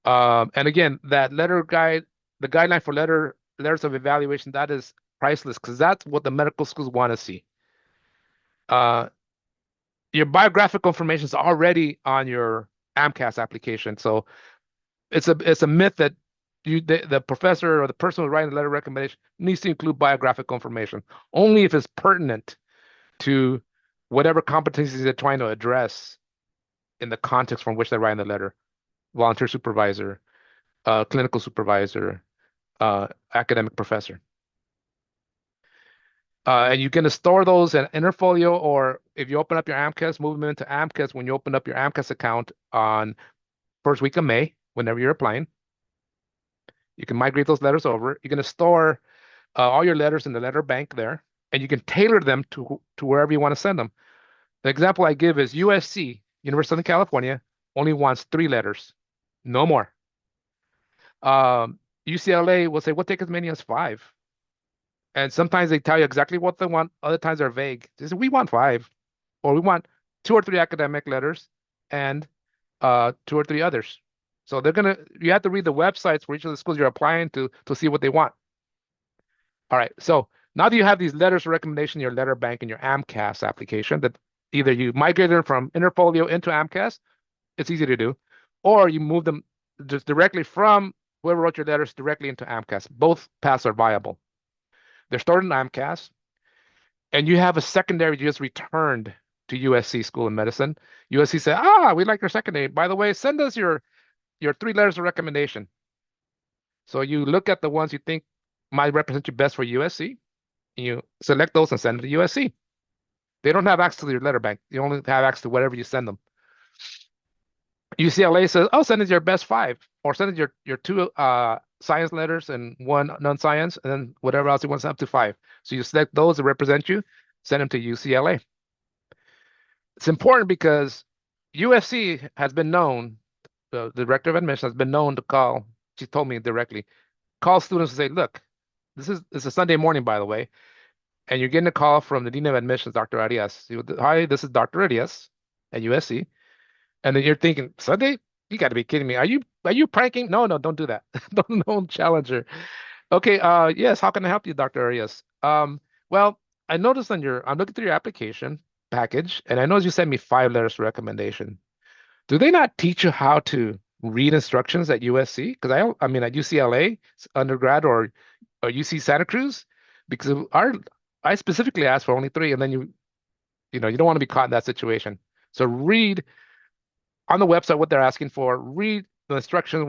And again, that letter guide, the guideline for letters of evaluation, that is priceless because that's what the medical schools want to see. Your biographical information is already on your AMCAS application. So it's a myth that the professor or the person who's writing the letter of recommendation needs to include biographical information only if it's pertinent to whatever competencies they're trying to address in the context from which they're writing the letter. Volunteer supervisor, clinical supervisor, academic professor. And you're going to store those in Interfolio, or if you open up your AMCAS, move them into AMCAS when you open up your AMCAS account on first week of May, whenever you're applying. You can migrate those letters over. You're going to store all your letters in the letter bank there, and you can tailor them to wherever you want to send them. The example I give is USC, University of Southern California, only wants 3 letters, no more. UCLA will say, we'll take as many as 5. And sometimes they tell you exactly what they want. Other times they're vague. They say, we want 5, or we want 2 or 3 academic letters and 2 or 3 others. So you have to read the websites for each of the schools you're applying to see what they want. All right. So now that you have these letters of recommendation in your letter bank in your AMCAS application, that either you migrate them from Interfolio into AMCAS, it's easy to do, or you move them just directly from whoever wrote your letters directly into AMCAS. Both paths are viable. They're stored in AMCAS, and you have a secondary you just returned to USC School of Medicine. USC said, we like your secondary. By the way, send us your 3 letters of recommendation. So you look at the ones you think might represent you best for USC, and you select those and send them to USC. They don't have access to your letter bank. You only have access to whatever you send them. UCLA says, send us your best 5, or send us your 2 science letters and 1 non-science, and then whatever else you want to send up to 5. So you select those that represent you, send them to UCLA. It's important because USC has been known, the director of admission has been known to call, she told me directly, call students and say, look, it's a Sunday morning, by the way, and you're getting a call from the dean of admissions, Dr. Arias. Hi, this is Dr. Arias at USC. And then you're thinking, Sunday? You got to be kidding me. Are you pranking? No, no, don't do that. Don't challenge her. Okay, yes, how can I help you, Dr. Arias? Well, I noticed I'm looking through your application package, and I noticed you sent me 5 letters of recommendation. Do they not teach you how to read instructions at USC? Because I mean, at UCLA, undergrad or UC Santa Cruz, because I specifically asked for only 3, and then you don't want to be caught in that situation. So read on the website what they're asking for. Read the instructions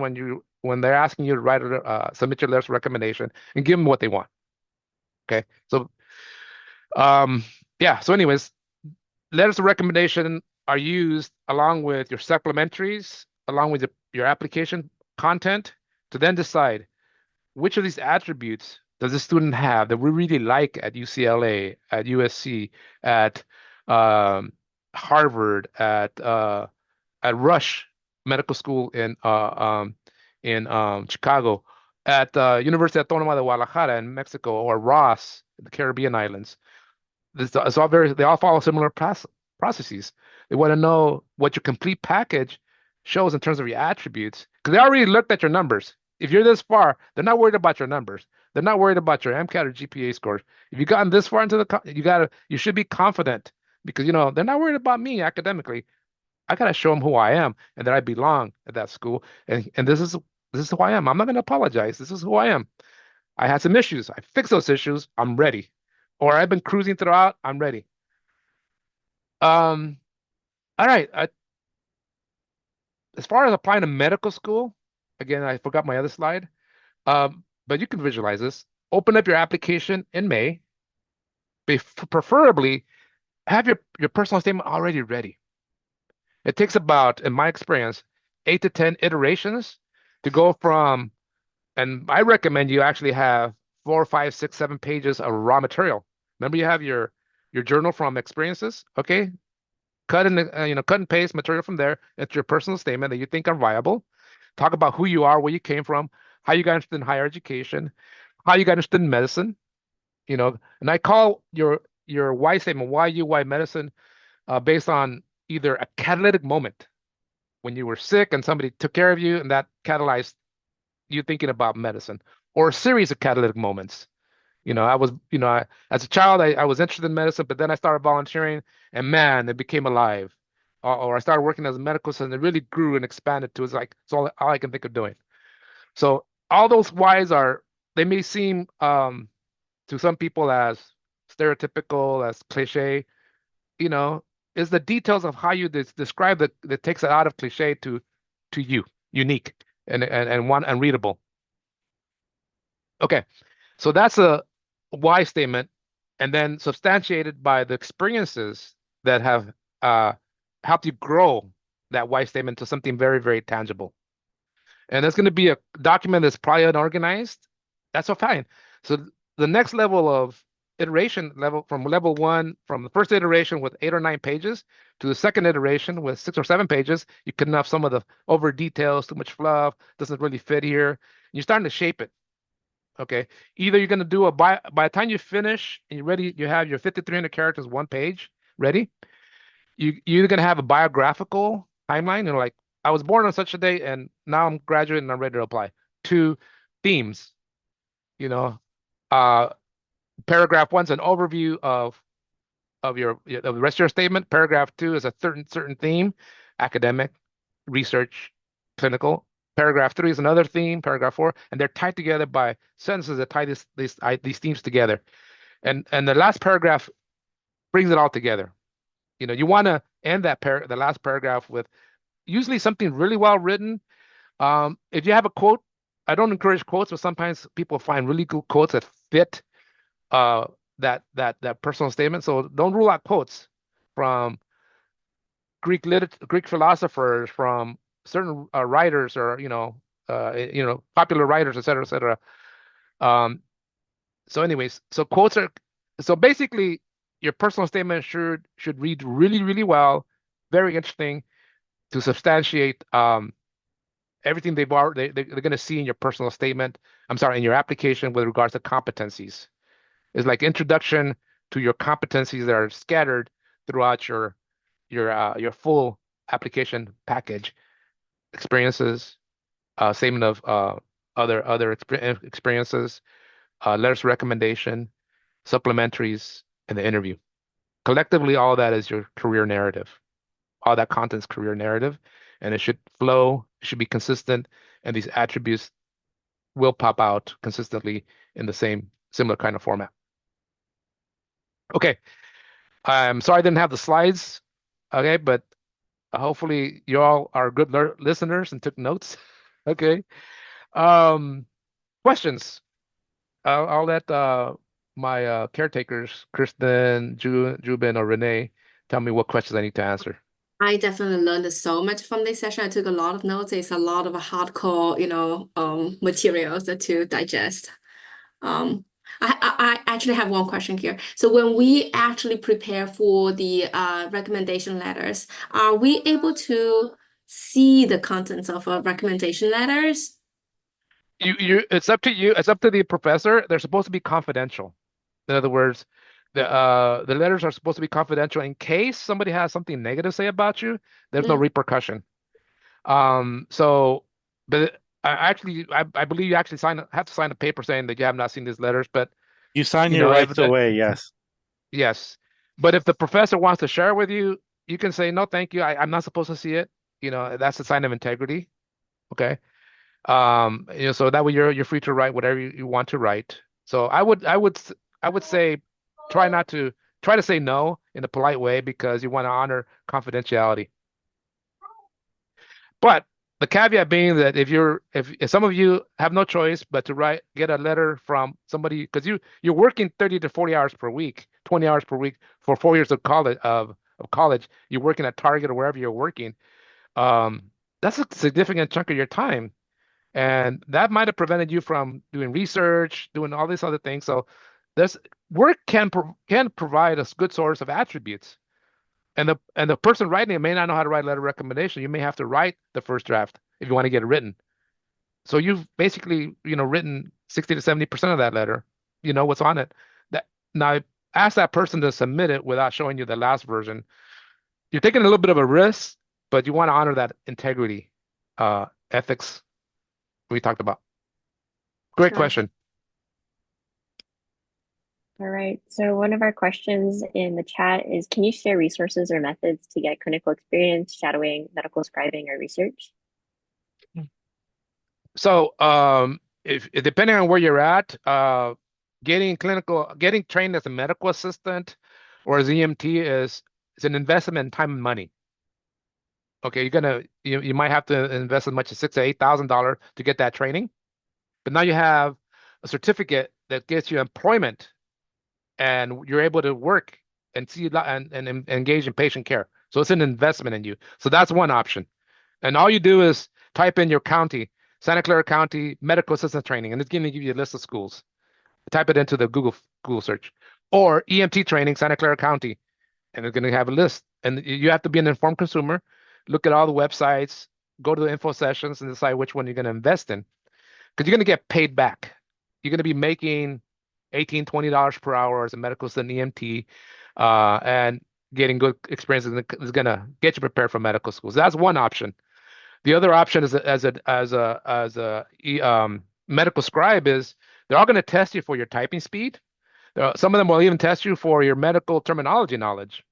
when they're asking you to submit your letters of recommendation, and give them what they want. Okay, so yeah. So anyways, letters of recommendation are used along with your supplementaries, along with your application content, to then decide which of these attributes does the student have that we really like at UCLA, at USC, at Harvard, at Rush Medical School in Chicago, at University Autónoma de Guadalajara in Mexico, or Ross, the Caribbean islands. They all follow similar processes. They want to know what your complete package shows in terms of your attributes, because they already looked at your numbers. If you're this far, they're not worried about your numbers. They're not worried about your MCAT or GPA scores. If you've gotten this far into you should be confident, because they're not worried about me academically. I gotta show them who I am and that I belong at that school. And this is who I am. I'm not gonna apologize. This is who I am. I had some issues. I fixed those issues. I'm ready. Or I've been cruising throughout. I'm ready. All right. As far as applying to medical school, again, I forgot my other slide. But you can visualize this. Open up your application in May. Preferably have your personal statement already ready. It takes about, in my experience, 8 to 10 iterations to go from, and I recommend you actually have 4, 5, 6, 7 pages of raw material. Remember, you have your journal from experiences, okay? Cut and paste material from there. It's your personal statement that you think are viable. Talk about who you are, where you came from, how you got interested in higher education, how you got interested in medicine, And I call your why statement, why medicine, based on either a catalytic moment when you were sick and somebody took care of you and that catalyzed you thinking about medicine, or a series of catalytic moments. As a child, I was interested in medicine, but then I started volunteering, and man, it became alive. Or I started working as a medical assistant. It really grew and expanded to, it's all I can think of doing. So all those whys they may seem to some people as stereotypical, as cliche, is the details of how you describe that takes it out of cliche to you, unique and readable. Okay, so that's a why statement, and then substantiated by the experiences that have helped you grow that why statement to something very, very tangible. And there's going to be a document that's probably unorganized. That's all fine. So the next level of iteration, from level 1, from the first iteration with 8 or 9 pages to the second iteration with 6 or 7 pages, you cut enough some of the over details, too much fluff, doesn't really fit here. You're starting to shape it. Okay, either you're going to do by the time you finish and you're ready, you have your 5,300 characters, 1 page ready. You're either going to have a biographical timeline, like, I was born on such a day and now I'm graduating and I'm ready to apply. 2 themes, paragraph 1's an overview of the rest of your statement. Paragraph 2 is a certain theme, academic, research, clinical. Paragraph 3 is another theme, paragraph 4, and they're tied together by sentences that tie these themes together. And the last paragraph brings it all together. You want to end the last paragraph with usually something really well written. If you have a quote, I don't encourage quotes, but sometimes people find really good quotes that fit that personal statement. So don't rule out quotes from Greek philosophers, from certain writers, or popular writers, et cetera, et cetera. So anyways, so quotes are, so basically your personal statement should read really, really well, very interesting to substantiate everything they're going to see in your personal statement. I'm sorry, in your application with regards to competencies. It's like introduction to your competencies that are scattered throughout your full application package, experiences, statement of other experiences, letters of recommendation, supplementaries, and the interview. Collectively, all that is your career narrative. All that content's career narrative, and it should flow, it should be consistent, and these attributes will pop out consistently in the similar kind of format. Okay, I'm sorry I didn't have the slides, okay, but hopefully you all are good listeners and took notes. Okay, questions? I'll let my caretakers, Kristen, Jubin, or Renee, tell me what questions I need to answer. I definitely learned so much from this session. I took a lot of notes. It's a lot of hardcore, materials to digest. I actually have one question here. So when we actually prepare for the recommendation letters, are we able to see the contents of recommendation letters? It's up to you. It's up to the professor. They're supposed to be confidential. In other words, the letters are supposed to be confidential in case somebody has something negative to say about you. There's no repercussion. But I believe you actually have to sign a paper saying that you have not seen these letters. But You sign your rights away, yes. Yes, but if the professor wants to share with you, you can say no, thank you. I'm not supposed to see it. That's a sign of integrity. Okay. So that way you're free to write whatever you want to write. So I would say try to say no in a polite way because you want to honor confidentiality. But the caveat being that if some of you have no choice but to get a letter from somebody because you're working 30 to 40 hours per week, 20 hours per week for 4 years of college, you're working at Target or wherever you're working. That's a significant chunk of your time. And that might have prevented you from doing research, doing all these other things. So this work can provide a good source of attributes. And the person writing it may not know how to write a letter of recommendation. You may have to write the first draft if you want to get it written. So you've basically, written 60 to 70% of that letter. You know what's on it. Now ask that person to submit it without showing you the last version. You're taking a little bit of a risk, but you want to honor that integrity, ethics we talked about. Great question. All right. So one of our questions in the chat is, can you share resources or methods to get clinical experience, shadowing, medical scribing, or research? So if depending on where you're at, getting trained as a medical assistant or as EMT is an investment in time and money. Okay, you might have to invest as much as $6,000 to $8,000 to get that training, but now you have a certificate that gets you employment, and you're able to work and see and engage in patient care. So it's an investment in you. So that's one option, and all you do is type in your county, Santa Clara County Medical Assistant Training, and it's going to give you a list of schools. Type it into the Google search, or EMT training, Santa Clara County, and it's going to have a list. And you have to be an informed consumer. Look at all the websites, go to the info sessions, and decide which one you're going to invest in, because you're going to get paid back. You're going to be making $18, $20 per hour as a medical assistant EMT, and getting good experience is going to get you prepared for medical school. So that's one option. The other option is as a medical scribe is they're all going to test you for your typing speed. Some of them will even test you for your medical terminology knowledge.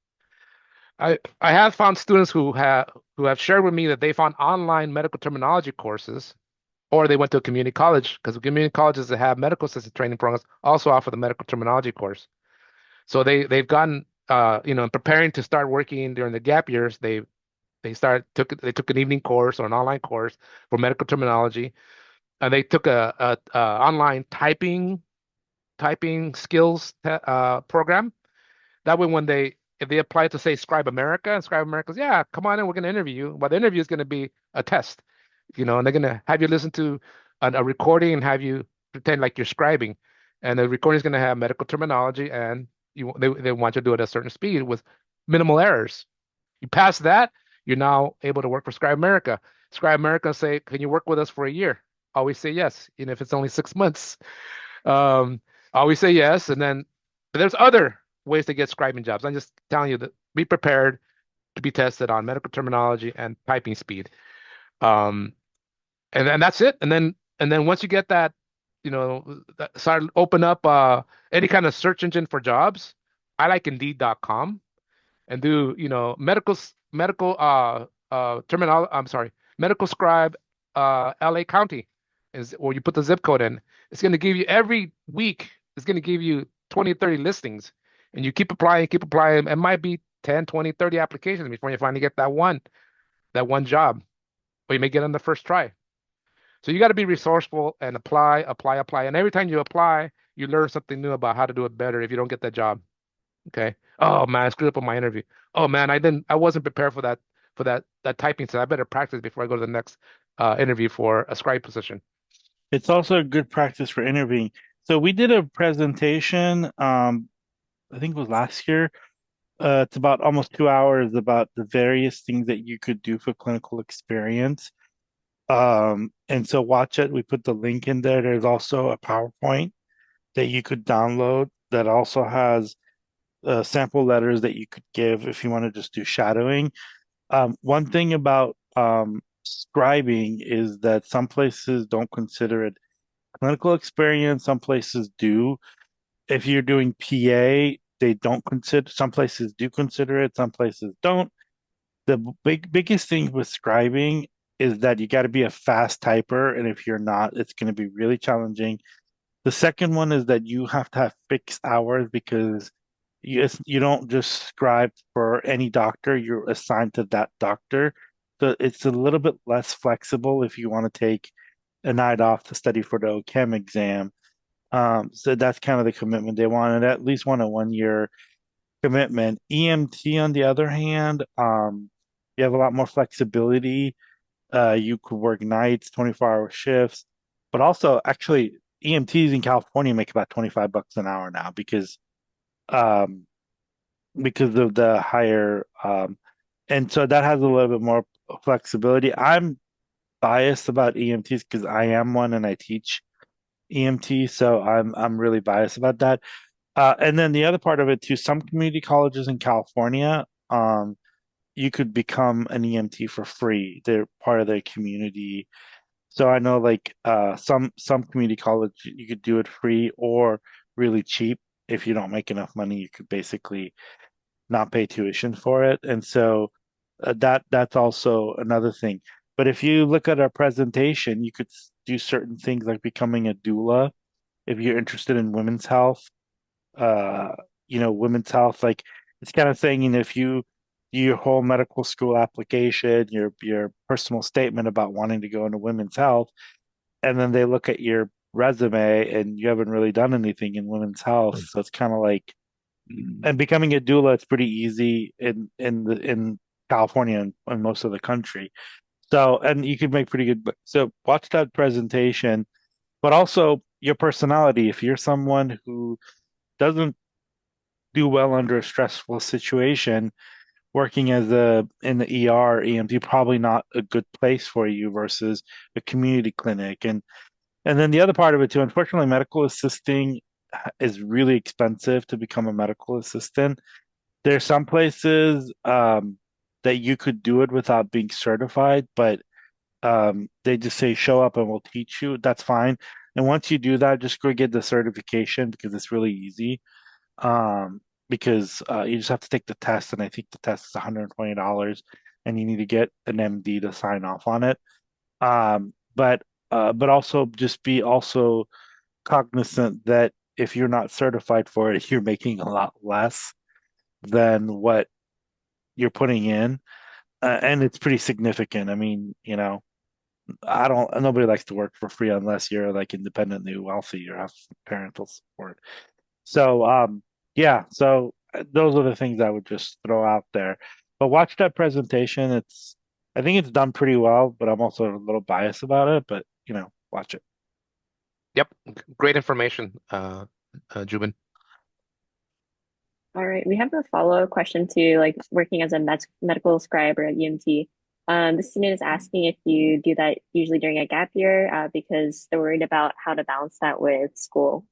I have found students who have shared with me that they found online medical terminology courses, or they went to a community college, because community colleges that have medical assistant training programs also offer the medical terminology course. So they've gotten preparing to start working during the gap years. They took an evening course or an online course for medical terminology, and they took a online typing skills program. That way, if they apply to say Scribe America, and Scribe America's, yeah, come on in, we're going to interview you. But the interview is going to be a test, and they're going to have you listen to a recording and have you pretend like you're scribing, and the recording is going to have medical terminology and they want you to do it at a certain speed with minimal errors. You pass that, you're now able to work for Scribe America. Scribe America say, can you work with us for a year? Always say yes, even if it's only 6 months. Um, Always say yes, and then but there's other ways to get scribing jobs. I'm just telling you that be prepared to be tested on medical terminology and typing speed. Um, and then that's it. And then once you get that, start open up any kind of search engine for jobs. I like Indeed.com and do medical terminal. I'm sorry, medical scribe LA County is or you put the zip code in. It's going to give you every week. It's going to give you 20, 30 listings, and you keep applying, keep applying. It might be 10, 20, 30 applications before you finally get that one job, or you may get on the first try. So you got to be resourceful and apply, apply, apply. And every time you apply, you learn something new about how to do it better if you don't get that job. Okay. Oh man, I screwed up on my interview. Oh man, I wasn't prepared for that typing, so I better practice before I go to the next interview for a scribe position. It's also a good practice for interviewing. So we did a presentation, I think it was last year. It's about almost 2 hours about the various things that you could do for clinical experience. And so watch it. We put the link in there. There's also a PowerPoint that you could download that also has sample letters that you could give if you want to just do shadowing. One thing about scribing is that some places don't consider it clinical experience, some places do. If you're doing PA, they don't consider, some places do consider it, some places don't. The biggest thing with scribing is that you got to be a fast typer, and if you're not, it's going to be really challenging. The second one is that you have to have fixed hours because you don't just scribe for any doctor, you're assigned to that doctor. So it's a little bit less flexible if you want to take a night off to study for the OChem exam. So that's kind of the commitment they wanted, at least want a 1 year commitment. EMT, on the other hand, you have a lot more flexibility. You could work nights, 24-hour shifts, but also actually EMTs in California make about $25 an hour now um, because of the higher and so that has a little bit more flexibility. I'm biased about EMTs because I am one and I teach EMT, so I'm really biased about that. And then the other part of it too, some community colleges in California, you could become an EMT for free. They're part of their community. So I know like some community college you could do it free or really cheap. If you don't make enough money, you could basically not pay tuition for it. And so that's also another thing. But if you look at our presentation, you could do certain things like becoming a doula if you're interested in women's health. Uh, women's health, like it's kind of saying, if you do your whole medical school application, your personal statement about wanting to go into women's health, and then they look at your resume and you haven't really done anything in women's health. So it's kind of like, and becoming a doula, it's pretty easy in California and most of the country. So, and you could make pretty good. So watch that presentation, but also your personality. If you're someone who doesn't do well under a stressful situation, working as in the ER, EMT probably not a good place for you versus a community clinic. And then the other part of it too, unfortunately, medical assisting is really expensive to become a medical assistant. There's some places that you could do it without being certified, but they just say show up and we'll teach you. That's fine. And once you do that, just go get the certification because it's really easy. Because you just have to take the test, and I think the test is $120, and you need to get an MD to sign off on it. But also just be also cognizant that if you're not certified for it, you're making a lot less than what you're putting in, and it's pretty significant. I mean, I don't. Nobody likes to work for free unless you're like independently wealthy or have parental support. So, yeah. So those are the things I would just throw out there. But watch that presentation. I think it's done pretty well, but I'm also a little biased about it. But watch it. Yep, great information, Jubin. All right, we have a follow-up question to like working as a medical scribe or a EMT. The student is asking if you do that usually during a gap year, because they're worried about how to balance that with school.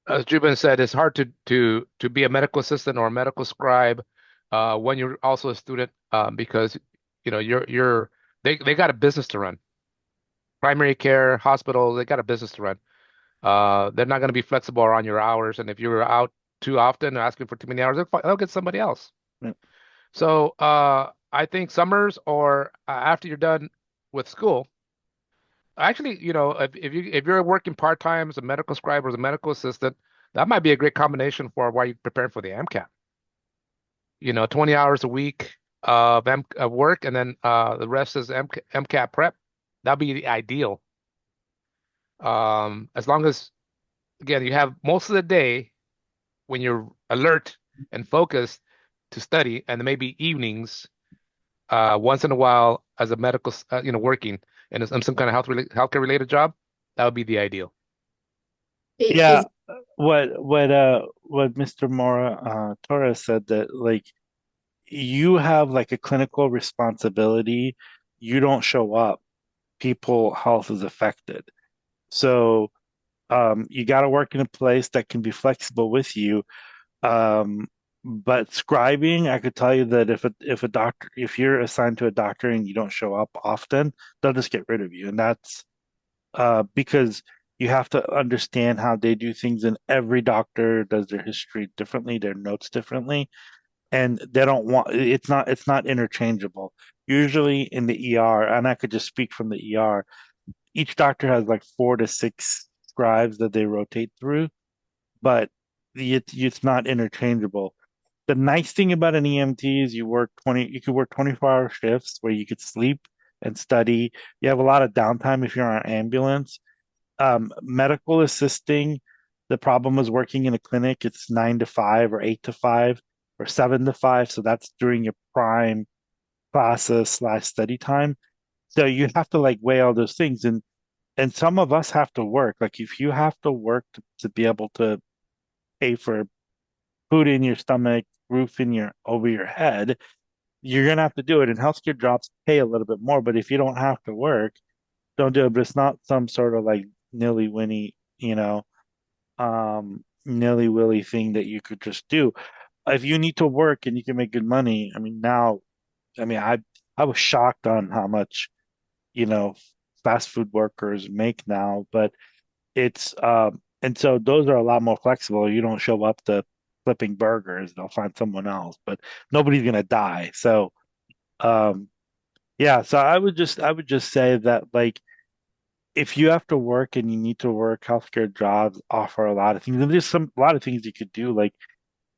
As Juben said, it's hard to be a medical assistant or a medical scribe when you're also a student because you're they got a business to run. Primary care, hospital, they got a business to run. They're not going to be flexible around your hours, and if you're out too often or asking for too many hours, they'll get somebody else. Yeah. So I think summers or after you're done with school, actually, if you're working part-time as a medical scribe or as a medical assistant, that might be a great combination for while you're preparing for the MCAT. 20 hours a week of work, and then the rest is MCAT prep. That'd be the ideal. As long as, again, you have most of the day when you're alert and focused to study, and maybe evenings once in a while as a medical, working in some kind of healthcare related job, that would be the ideal. Yeah, what Mr. Mora Torres said, that like you have like a clinical responsibility. You don't show up, people health is affected. So you got to work in a place that can be flexible with you. Um, but scribing, I could tell you that if you're assigned to a doctor and you don't show up often, they'll just get rid of you. And that's because you have to understand how they do things, and every doctor does their history differently, their notes differently, and they don't want it's not interchangeable. Usually in the ER, and I could just speak from the ER, each doctor has like 4 to 6 scribes that they rotate through, but it's not interchangeable. The nice thing about an EMT is you could work 24-hour shifts where you could sleep and study. You have a lot of downtime if you're on an ambulance. Medical assisting, the problem is working in a clinic, it's 9 to 5 or 8 to 5 or 7 to 5. So that's during your prime classes/study time. So you have to like weigh all those things. And some of us have to work. Like if you have to work to be able to pay for food in your stomach, roof over your head, you're gonna have to do it. And healthcare jobs pay a little bit more, but if you don't have to work, don't do it. But it's not some sort of like nilly-winny, nilly-willy thing that you could just do. If you need to work and you can make good money, I mean, I was shocked on how much, you know, fast food workers make now, but and so those are a lot more flexible. You don't show up to flipping burgers, they'll find someone else, but nobody's gonna die. So um yeah, so I would just say that like if you have to work and you need to work, healthcare jobs offer a lot of things. And there's a lot of things you could do, like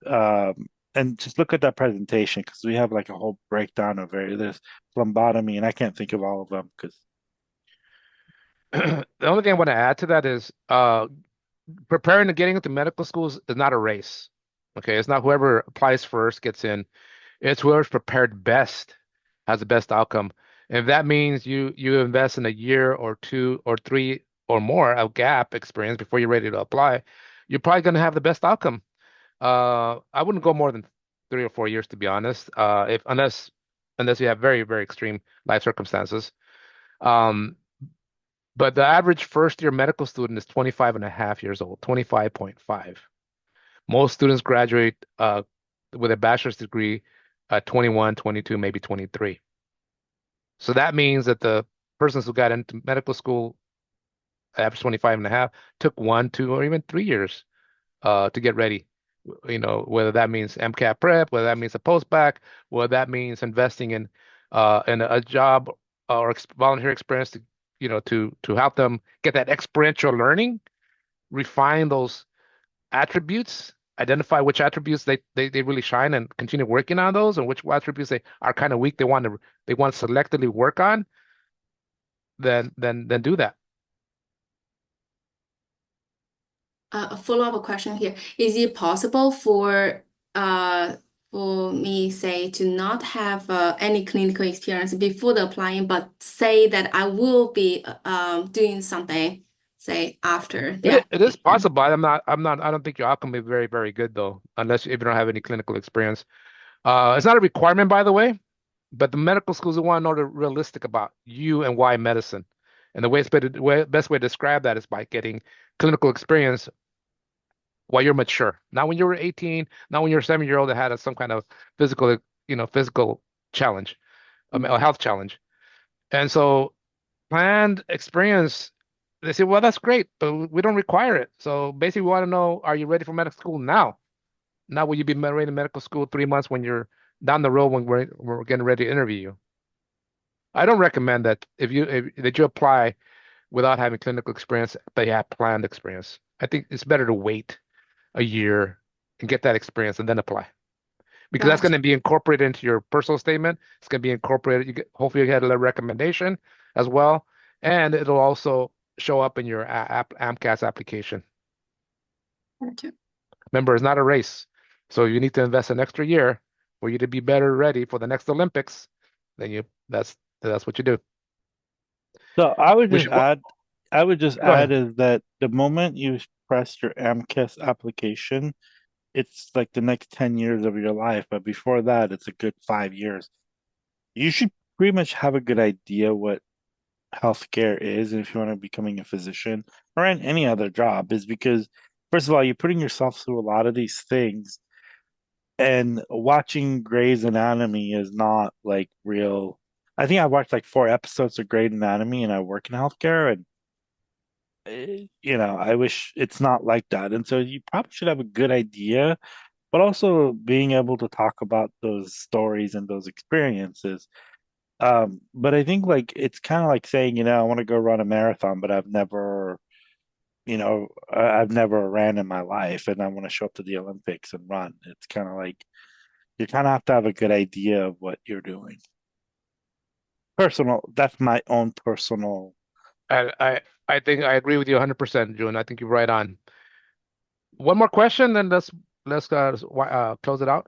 and just look at that presentation because we have like a whole breakdown of there's phlebotomy, and I can't think of all of them because The only thing I want to add to that is preparing to getting into medical schools is not a race. Okay, it's not whoever applies first gets in. It's whoever's prepared best has the best outcome. And if that means you invest in a year or 2 or 3 or more of gap experience before you're ready to apply, you're probably going to have the best outcome. I wouldn't go more than 3 or 4 years, to be honest. If unless you have very, very extreme life circumstances. Um, but the average first year medical student is 25 and a half years old, 25.5. Most students graduate with a bachelor's degree at 21, 22, maybe 23. So that means that the persons who got into medical school after 25 and a half took 1, 2, or even 3 years to get ready. Whether that means MCAT prep, whether that means a post-bac, whether that means investing in a job or volunteer experience to help them get that experiential learning, refine those attributes, identify which attributes they really shine and continue working on those, and which attributes they are kind of weak, they want to selectively work on, then do that. A follow-up question here. Is it possible for me, say, to not have any clinical experience before the applying, but say that I will be doing something say, after the It is application. possible. I don't think your outcome will be very, very good though, unless if you don't have any clinical experience. It's not a requirement, by the way, but the medical schools want to know the realistic about you and why medicine. And best way to describe that is by getting clinical experience while you're mature. Not when you were 18, not when you're a 7-year-old that had some kind of physical challenge, a health challenge. And so planned experience, they say, well, that's great, but we don't require it. So basically, we want to know, are you ready for medical school now? Not will you be ready in medical school 3 months when you're down the road when we're getting ready to interview you. I don't recommend that that you apply without having clinical experience, but you have planned experience. I think it's better to wait a year and get that experience and then apply because that's going Gotcha. to be incorporated into your personal statement. It's going to be incorporated. Hopefully you get a recommendation as well, and it'll also show up in your AMCAS application. Gotcha. Remember, it's not a race, so you need to invest an extra year for you to be better ready for the next Olympics. Then that's what you do. So I would We just should add, go ahead. is that the moment you press your AMCAS application, it's like the next 10 years of your life. But before that, it's a good 5 years. You should pretty much have a good idea what healthcare is, and if you want to becoming a physician or in any other job, is because first of all, you're putting yourself through a lot of these things, and watching Grey's Anatomy is not like real. I think I watched like 4 episodes of Grey's Anatomy, and I work in healthcare, and I wish it's not like that. And so you probably should have a good idea, but also being able to talk about those stories and those experiences. But I think like it's kind of like saying, I want to go run a marathon, but I've never ran in my life, and I want to show up to the Olympics and run. It's kind of like you kind of have to have a good idea of what you're doing. That's my own personal. I I I think I agree with you 100%, June. I think you're right on. One more question, then let's close it out.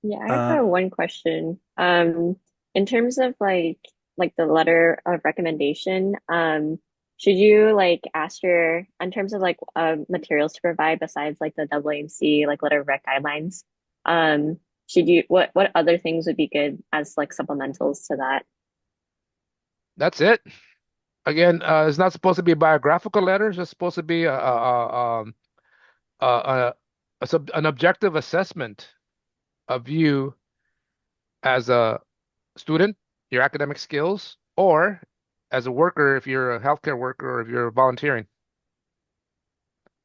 Yeah, I Uh, have one question. In terms of like the letter of recommendation, should you like ask your in terms of like materials to provide besides like the WAMC like letter of rec guidelines, should you what other things would be good as like supplementals to that? That's it. Again, it's not supposed to be a biographical letter. It's just supposed to be a, an objective assessment of you as a student, your academic skills, or as a worker, if you're a healthcare worker or if you're volunteering.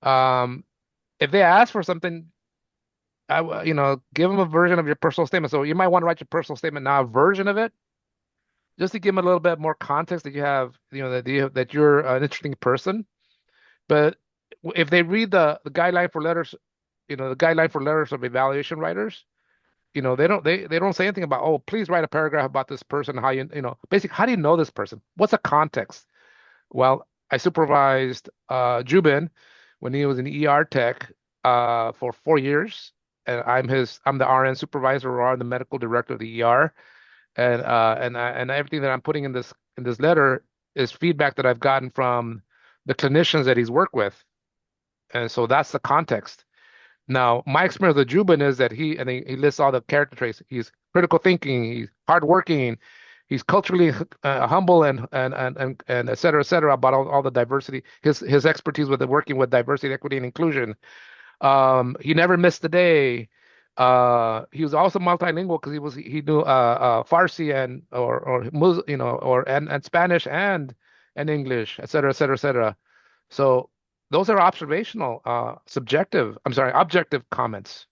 Um, if they ask for something, give them a version of your personal statement. So you might want to write your personal statement now, a version of it, just to give them a little bit more context that you have, that you're an interesting person. But if they read the guideline for letters, the guideline for letters of evaluation writers, they don't say anything about, oh, please write a paragraph about this person, how basically how do you know this person? What's the context? Well, I supervised Jubin when he was an ER tech for 4 years, and I'm the RN supervisor or I'm the medical director of the ER, and everything that I'm putting in this letter is feedback that I've gotten from the clinicians that he's worked with, and so that's the context. Now, my experience with Jubin is that he lists all the character traits. He's critical thinking, he's hardworking, he's culturally humble, and et cetera, about all the diversity. His expertise with working with diversity, equity, and inclusion. He never missed a day. He was also multilingual because he knew Farsi and Spanish and English, et cetera, et cetera, et cetera. So those are observational, objective comments.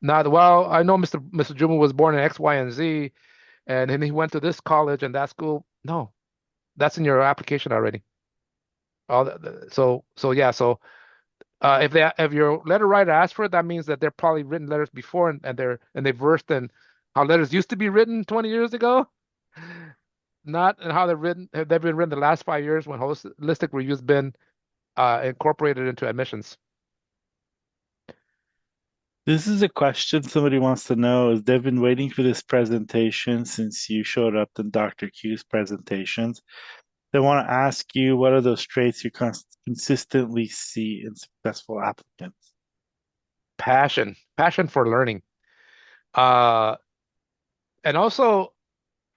Not, well, I know Mr. Juma was born in X, Y, and Z, and then he went to this college and that school. No, that's in your application already. So yeah, so if your letter writer asks for it, that means that they're probably written letters before and they've versed in how letters used to be written 20 years ago, not in how they've been written the last 5 years when holistic reviews been incorporated into admissions. this is a question somebody wants to know is they've been waiting for this presentation since you showed up in Dr. Q's presentations. they want to ask you what are those traits you consistently see in successful applicants. Passion for learning. Uh, and also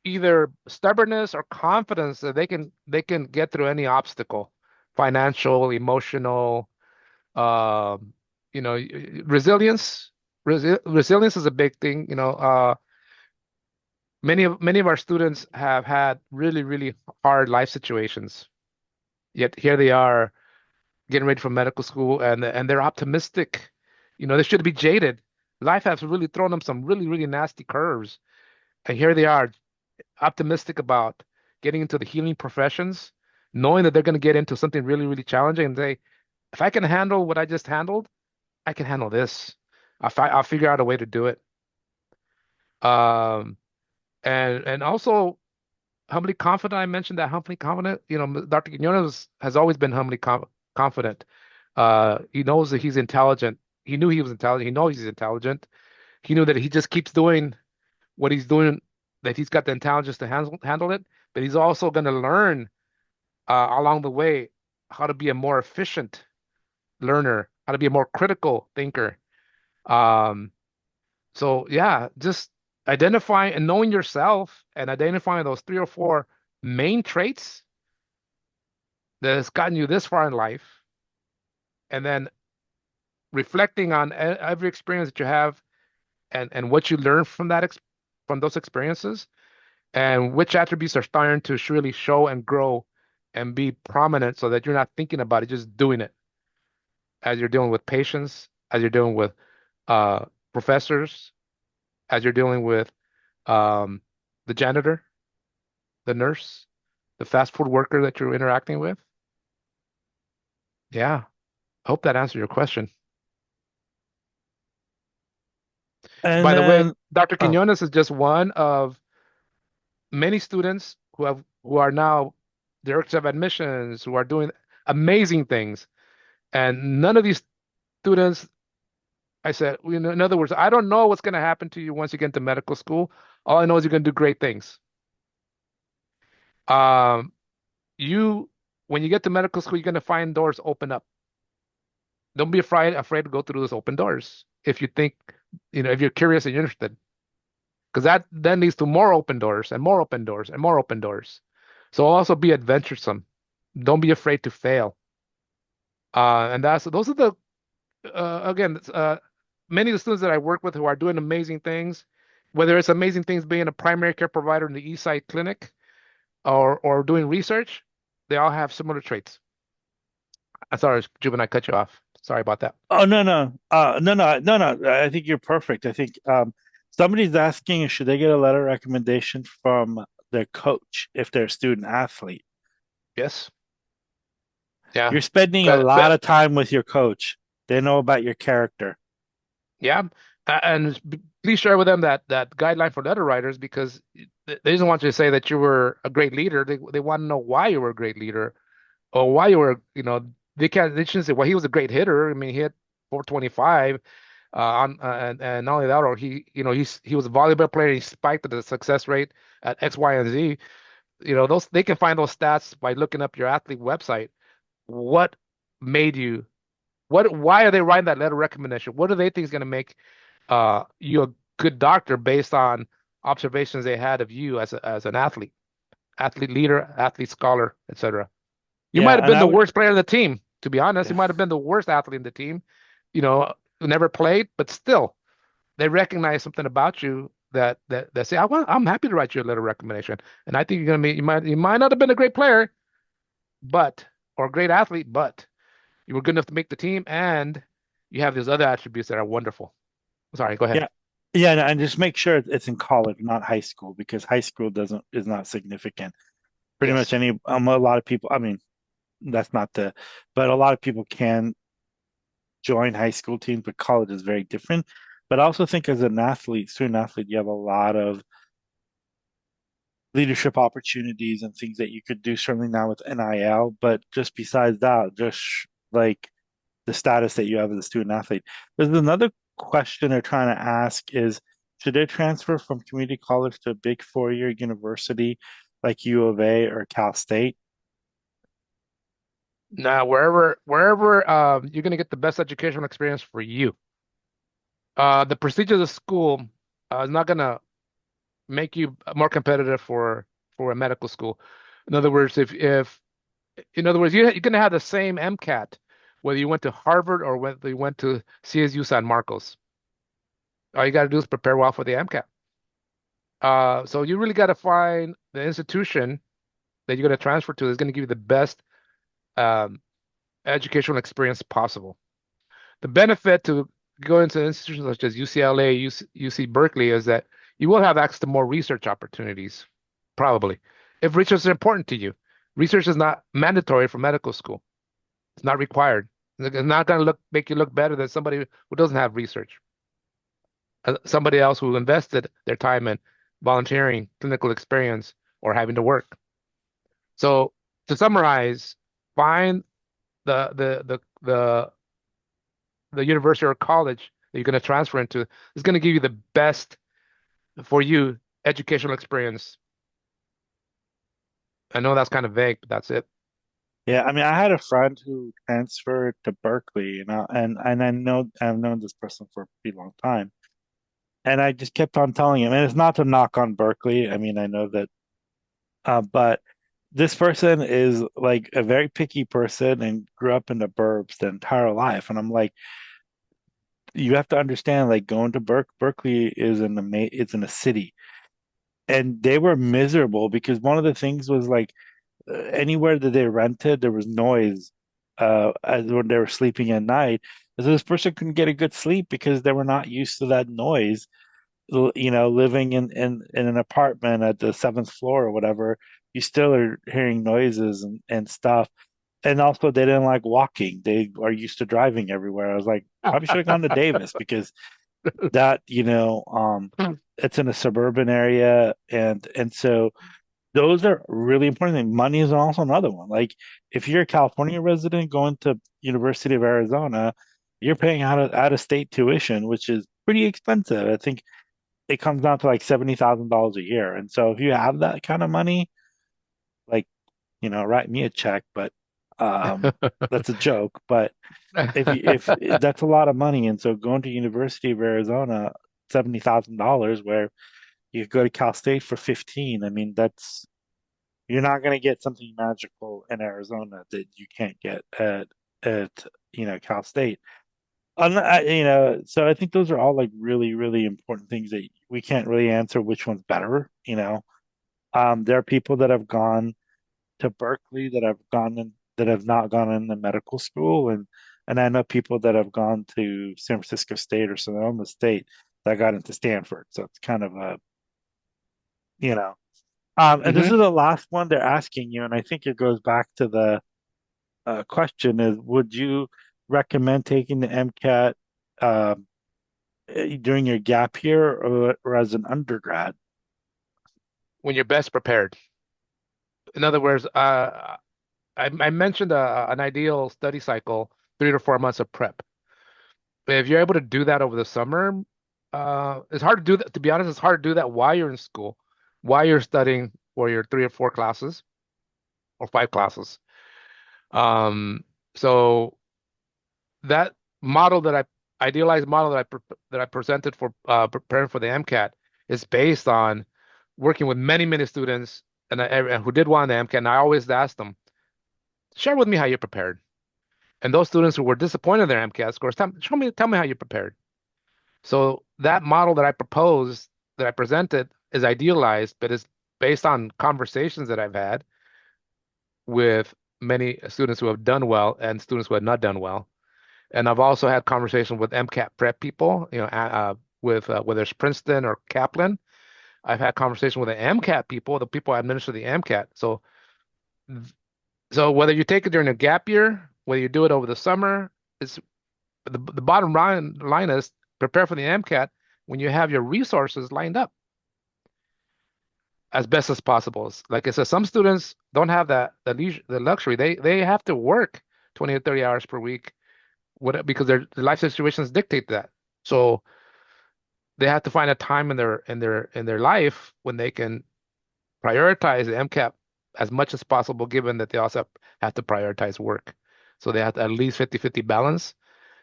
either stubbornness or confidence that they can get through any obstacle, financial, emotional, um, resilience. Resilience is a big thing. Many of our students have had really, really hard life situations, yet here they are getting ready for medical school, and they're optimistic. They should be jaded. Life has really thrown them some really, really nasty curves, and here they are optimistic about getting into the healing professions, knowing that they're going to get into something really, really challenging, and say, if I can handle what I just handled, I can handle this. I'll figure out a way to do it. Um, and also humbly confident. I mentioned that humbly confident. Dr. Quinones has always been humbly confident. He knows that he's intelligent. He knew he was intelligent. He knows he's intelligent. He knew that he just keeps doing what he's doing, that he's got the intelligence to handle it, but he's also going to learn along the way how to be a more efficient learner, how to be a more critical thinker. Um, so yeah, just identifying and knowing yourself and identifying those three or four main traits that has gotten you this far in life, and then reflecting on every experience that you have and what you learn from from those experiences, and which attributes are starting to really show and grow and be prominent so that you're not thinking about it, just doing it as you're dealing with patients, as you're dealing with uh, professors, as you're dealing with um, the janitor, the nurse, the fast food worker that you're interacting with. Yeah, I hope that answered your question. And By the way, then, Dr. oh, Quinones is just one of many students who are now directors of admissions, who are doing amazing things. And none of these students, I said, in other words, I don't know what's going to happen to you once you get into medical school. All I know is you're going to do great things. Um, you, when you get to medical school, you're going to find doors open up. Don't be afraid to go through those open doors. If you think, if you're curious and you're interested, because that then leads to more open doors and more open doors and more open doors. So also be adventuresome. Don't be afraid to fail. And those are the again, many of the students that I work with who are doing amazing things, whether it's amazing things being a primary care provider in the East Side Clinic or doing research, they all have similar traits. I'm sorry, Juben, I cut you off. Sorry about that. oh no, no, no. I think you're perfect. I think somebody's asking, should they get a letter of recommendation from their coach if they're a student athlete? Yes. Yeah. You're spending a lot But of time with your coach. They know about your character. yeah, and please share with them that guideline for letter writers, because they just want you to say that you were a great leader. They want to know why you were a great leader, or why you were, they shouldn't say, well, he was a great hitter. I mean, he hit 425 and not only that, or he was a volleyball player. He spiked the success rate at X, Y, and Z. Those, they can find those stats by looking up your athlete website. What made you? Why are they writing that letter of recommendation? What do they think is going to make you a good doctor based on observations they had of you as an athlete leader, athlete scholar, etc. You might Yeah, have and been I the would, worst player on the team, to be honest. You yeah, might have been the worst athlete in the team, who never played, but still they recognize something about you that say, I'm happy to write you a letter of recommendation. And I think you're gonna be you might not have been a great player, but or a great athlete, but you were good enough to make the team, and you have these other attributes that are wonderful. Sorry, go ahead. yeah, yeah, and just make sure it's in college, not high school, because high school doesn't is not significant. Pretty much Yes. a lot of people. I mean, that's not but a lot of people can join high school teams, but college is very different. But I also think as an athlete, student athlete, you have a lot of leadership opportunities and things that you could do, certainly now with NIL. But just besides that, just like the status that you have as a student athlete. There's another question they're trying to ask is, should they transfer from community college to a big 4-year university like U of A or Cal State? Now, wherever you're going to get the best educational experience for you. The procedure of the school is not going to make you more competitive for a medical school. In other words, if in other words, you're going to have the same MCAT whether you went to Harvard or whether you went to CSU San Marcos. All you got to do is prepare well for the MCAT. So you really got to find the institution that you're going to transfer to is going to give you the best um, educational experience possible. The benefit to go into institutions such as UCLA, UC Berkeley is that you will have access to more research opportunities, probably. If research is important to you, research is not mandatory for medical school. It's not required. It's not going to make you look better than somebody who doesn't have research. Somebody else who invested their time in volunteering, clinical experience, or having to work. So to summarize, find the the university or college that you're going to transfer into is going to give you the best for you educational experience. I know that's kind of vague, but that's it. Yeah, I mean, I had a friend who transferred to Berkeley, and I know I've known this person for a pretty long time, and I just kept on telling him, and it's not to knock on Berkeley. I mean, I know that, but this person is like a very picky person and grew up in the burbs the entire life, and I'm like, you have to understand, like going to Berkeley is it's in a city, and they were miserable because one of the things was like anywhere that they rented, there was noise as when they were sleeping at night. So this person couldn't get a good sleep because they were not used to that noise. Living in an apartment at the seventh floor or whatever, you still are hearing noises and stuff. And also, they didn't like walking. They are used to driving everywhere. I was like, probably should have gone to Davis because that, it's in a suburban area, and so those are really important things. Money is also another one. Like if you're a California resident going to University of Arizona, you're paying out of state tuition, which is pretty expensive. I think it comes down to like $70,000 a year. And so if you have that kind of money, like, write me a check, but that's a joke. But if that's a lot of money, and so going to University of Arizona, $70,000, where you could go to Cal State for 15. I mean, that's you're not going to get something magical in Arizona that you can't get at Cal State. So I think those are all like really, really important things that we can't really answer which one's better. There are people that have gone to Berkeley that have not gone in the medical school, and I know people that have gone to San Francisco State or Sonoma State that got into Stanford. So it's kind of a you know. And this Hmm. is the last one they're asking you, and I think it goes back to the question is, would you recommend taking the MCAT during your gap year or as an undergrad? When you're best prepared. In other words, I mentioned an ideal study cycle, 3 to 4 months of prep. If you're able to do that over the summer, it's hard to do that. To be honest, it's hard to do that while you're in school, while you're studying for your 3 or 4 classes or 5 classes. Um, so that model that I idealized model that I presented for preparing for the MCAT is based on working with many students and who did well on the MCAT. And I always asked them, share with me how you prepared. And those students who were disappointed in their MCAT scores, tell me how you prepared. So that model that I proposed, that I presented, is idealized, but is based on conversations that I've had with many students who have done well and students who have not done well. And I've also had conversations with MCAT prep people, with whether it's Princeton or Kaplan. I've had conversations with the MCAT people, the people who administer the MCAT. So whether you take it during a gap year, whether you do it over the summer, it's the bottom line is prepare for the MCAT when you have your resources lined up as best as possible. Like I said, some students don't have the luxury. They have to work 20 or 30 hours per week because their life situations dictate that. So they have to find a time in their life when they can prioritize the MCAT as much as possible, given that they also have to prioritize work. So they have at least 50-50 balance.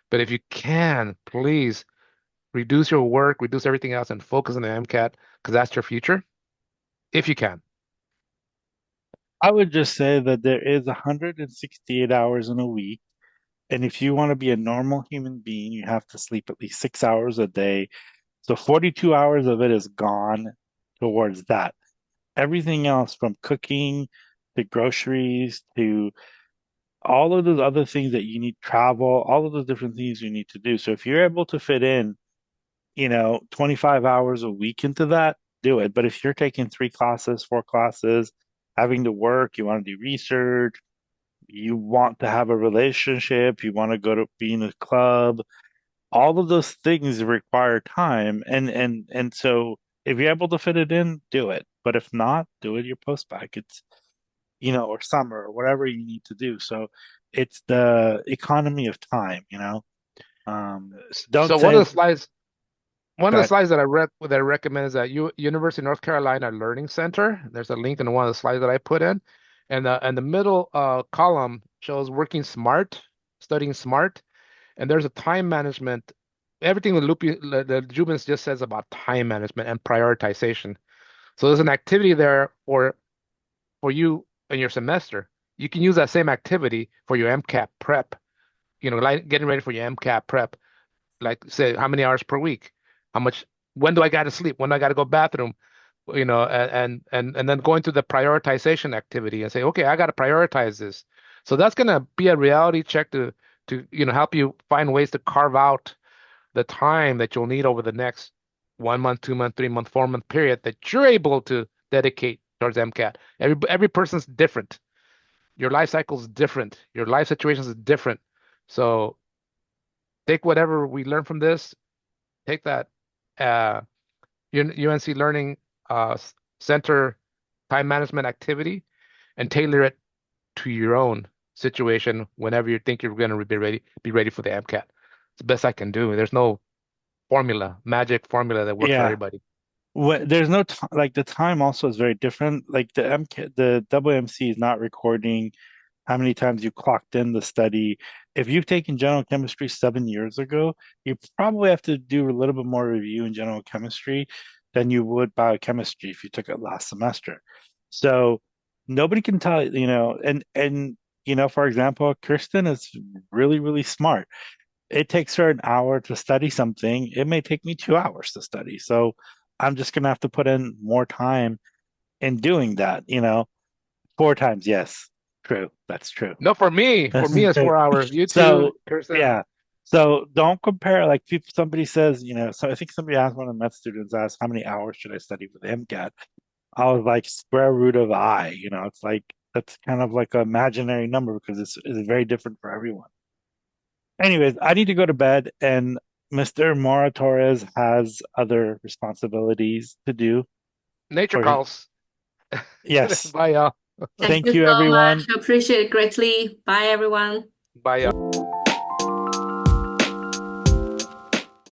But if you can, please reduce your work, reduce everything else, and focus on the MCAT because that's your future, if you can. I would just say that there is 168 hours in a week. And if you want to be a normal human being, you have to sleep at least 6 hours a day. So 42 hours of it is gone towards that. Everything else from cooking to groceries to all of those other things that you need, travel, all of those different things you need to do. So if you're able to fit in, 25 hours a week into that, do it. But if you're taking 3 classes, 4 classes, having to work, you want to do research, you want to have a relationship, you want to go to be in a club, all of those things require time. And so if you're able to fit it in, do it. But if not, do it your post back. It's, or summer or whatever you need to do. So it's the economy of time. Don't So one of say the slides One of the that. slides that I recommend is that University of North Carolina Learning Center. There's a link in one of the slides that I put in, and the middle column shows working smart, studying smart, and there's a time management. Everything that Jubins just says about time management and prioritization. So there's an activity there for you in your semester. You can use that same activity for your MCAT prep. Like getting ready for your MCAT prep, like say how many hours per week, how much, when do I got to sleep, when do I got to go bathroom, and then going through the prioritization activity and say, okay, I got to prioritize this. So that's going to be a reality check to help you find ways to carve out the time that you'll need over the next 1 month, 2 month, 3 month, 4 month period that you're able to dedicate towards MCAT. Every person's different. Your life cycle is different. Your life situation is different. So take whatever we learn from this, take that uh, UNC Learning Center time management activity and tailor it to your own situation whenever you think you're going to be ready for the MCAT. It's the best I can do. There's no magic formula that works for Yeah. everybody. There's no like the time also is very different. Like the WMC is not recording how many times you clocked in the study. If you've taken general chemistry 7 years ago, you probably have to do a little bit more review in general chemistry than you would biochemistry if you took it last semester. So nobody can tell, for example, Kirsten is really, really smart. It takes her an hour to study something. It may take me 2 hours to study. So I'm just gonna have to put in more time in doing that. 4 times, yes. True. That's true. No, for me, it's 4 hours. You too, So Kirsten. yeah. So don't compare like people somebody says, so I think somebody asked one of the med students asked how many hours should I study for the MCAT? I was like square root of I, it's like that's kind of like an imaginary number because it's very different for everyone. Anyways, I need to go to bed and Mr. Mora-Torres has other responsibilities to do Nature for calls. yes. Bye, y'all. Thank Thank you you, so much. everyone. Appreciate it greatly. Bye, everyone. Bye, y'all.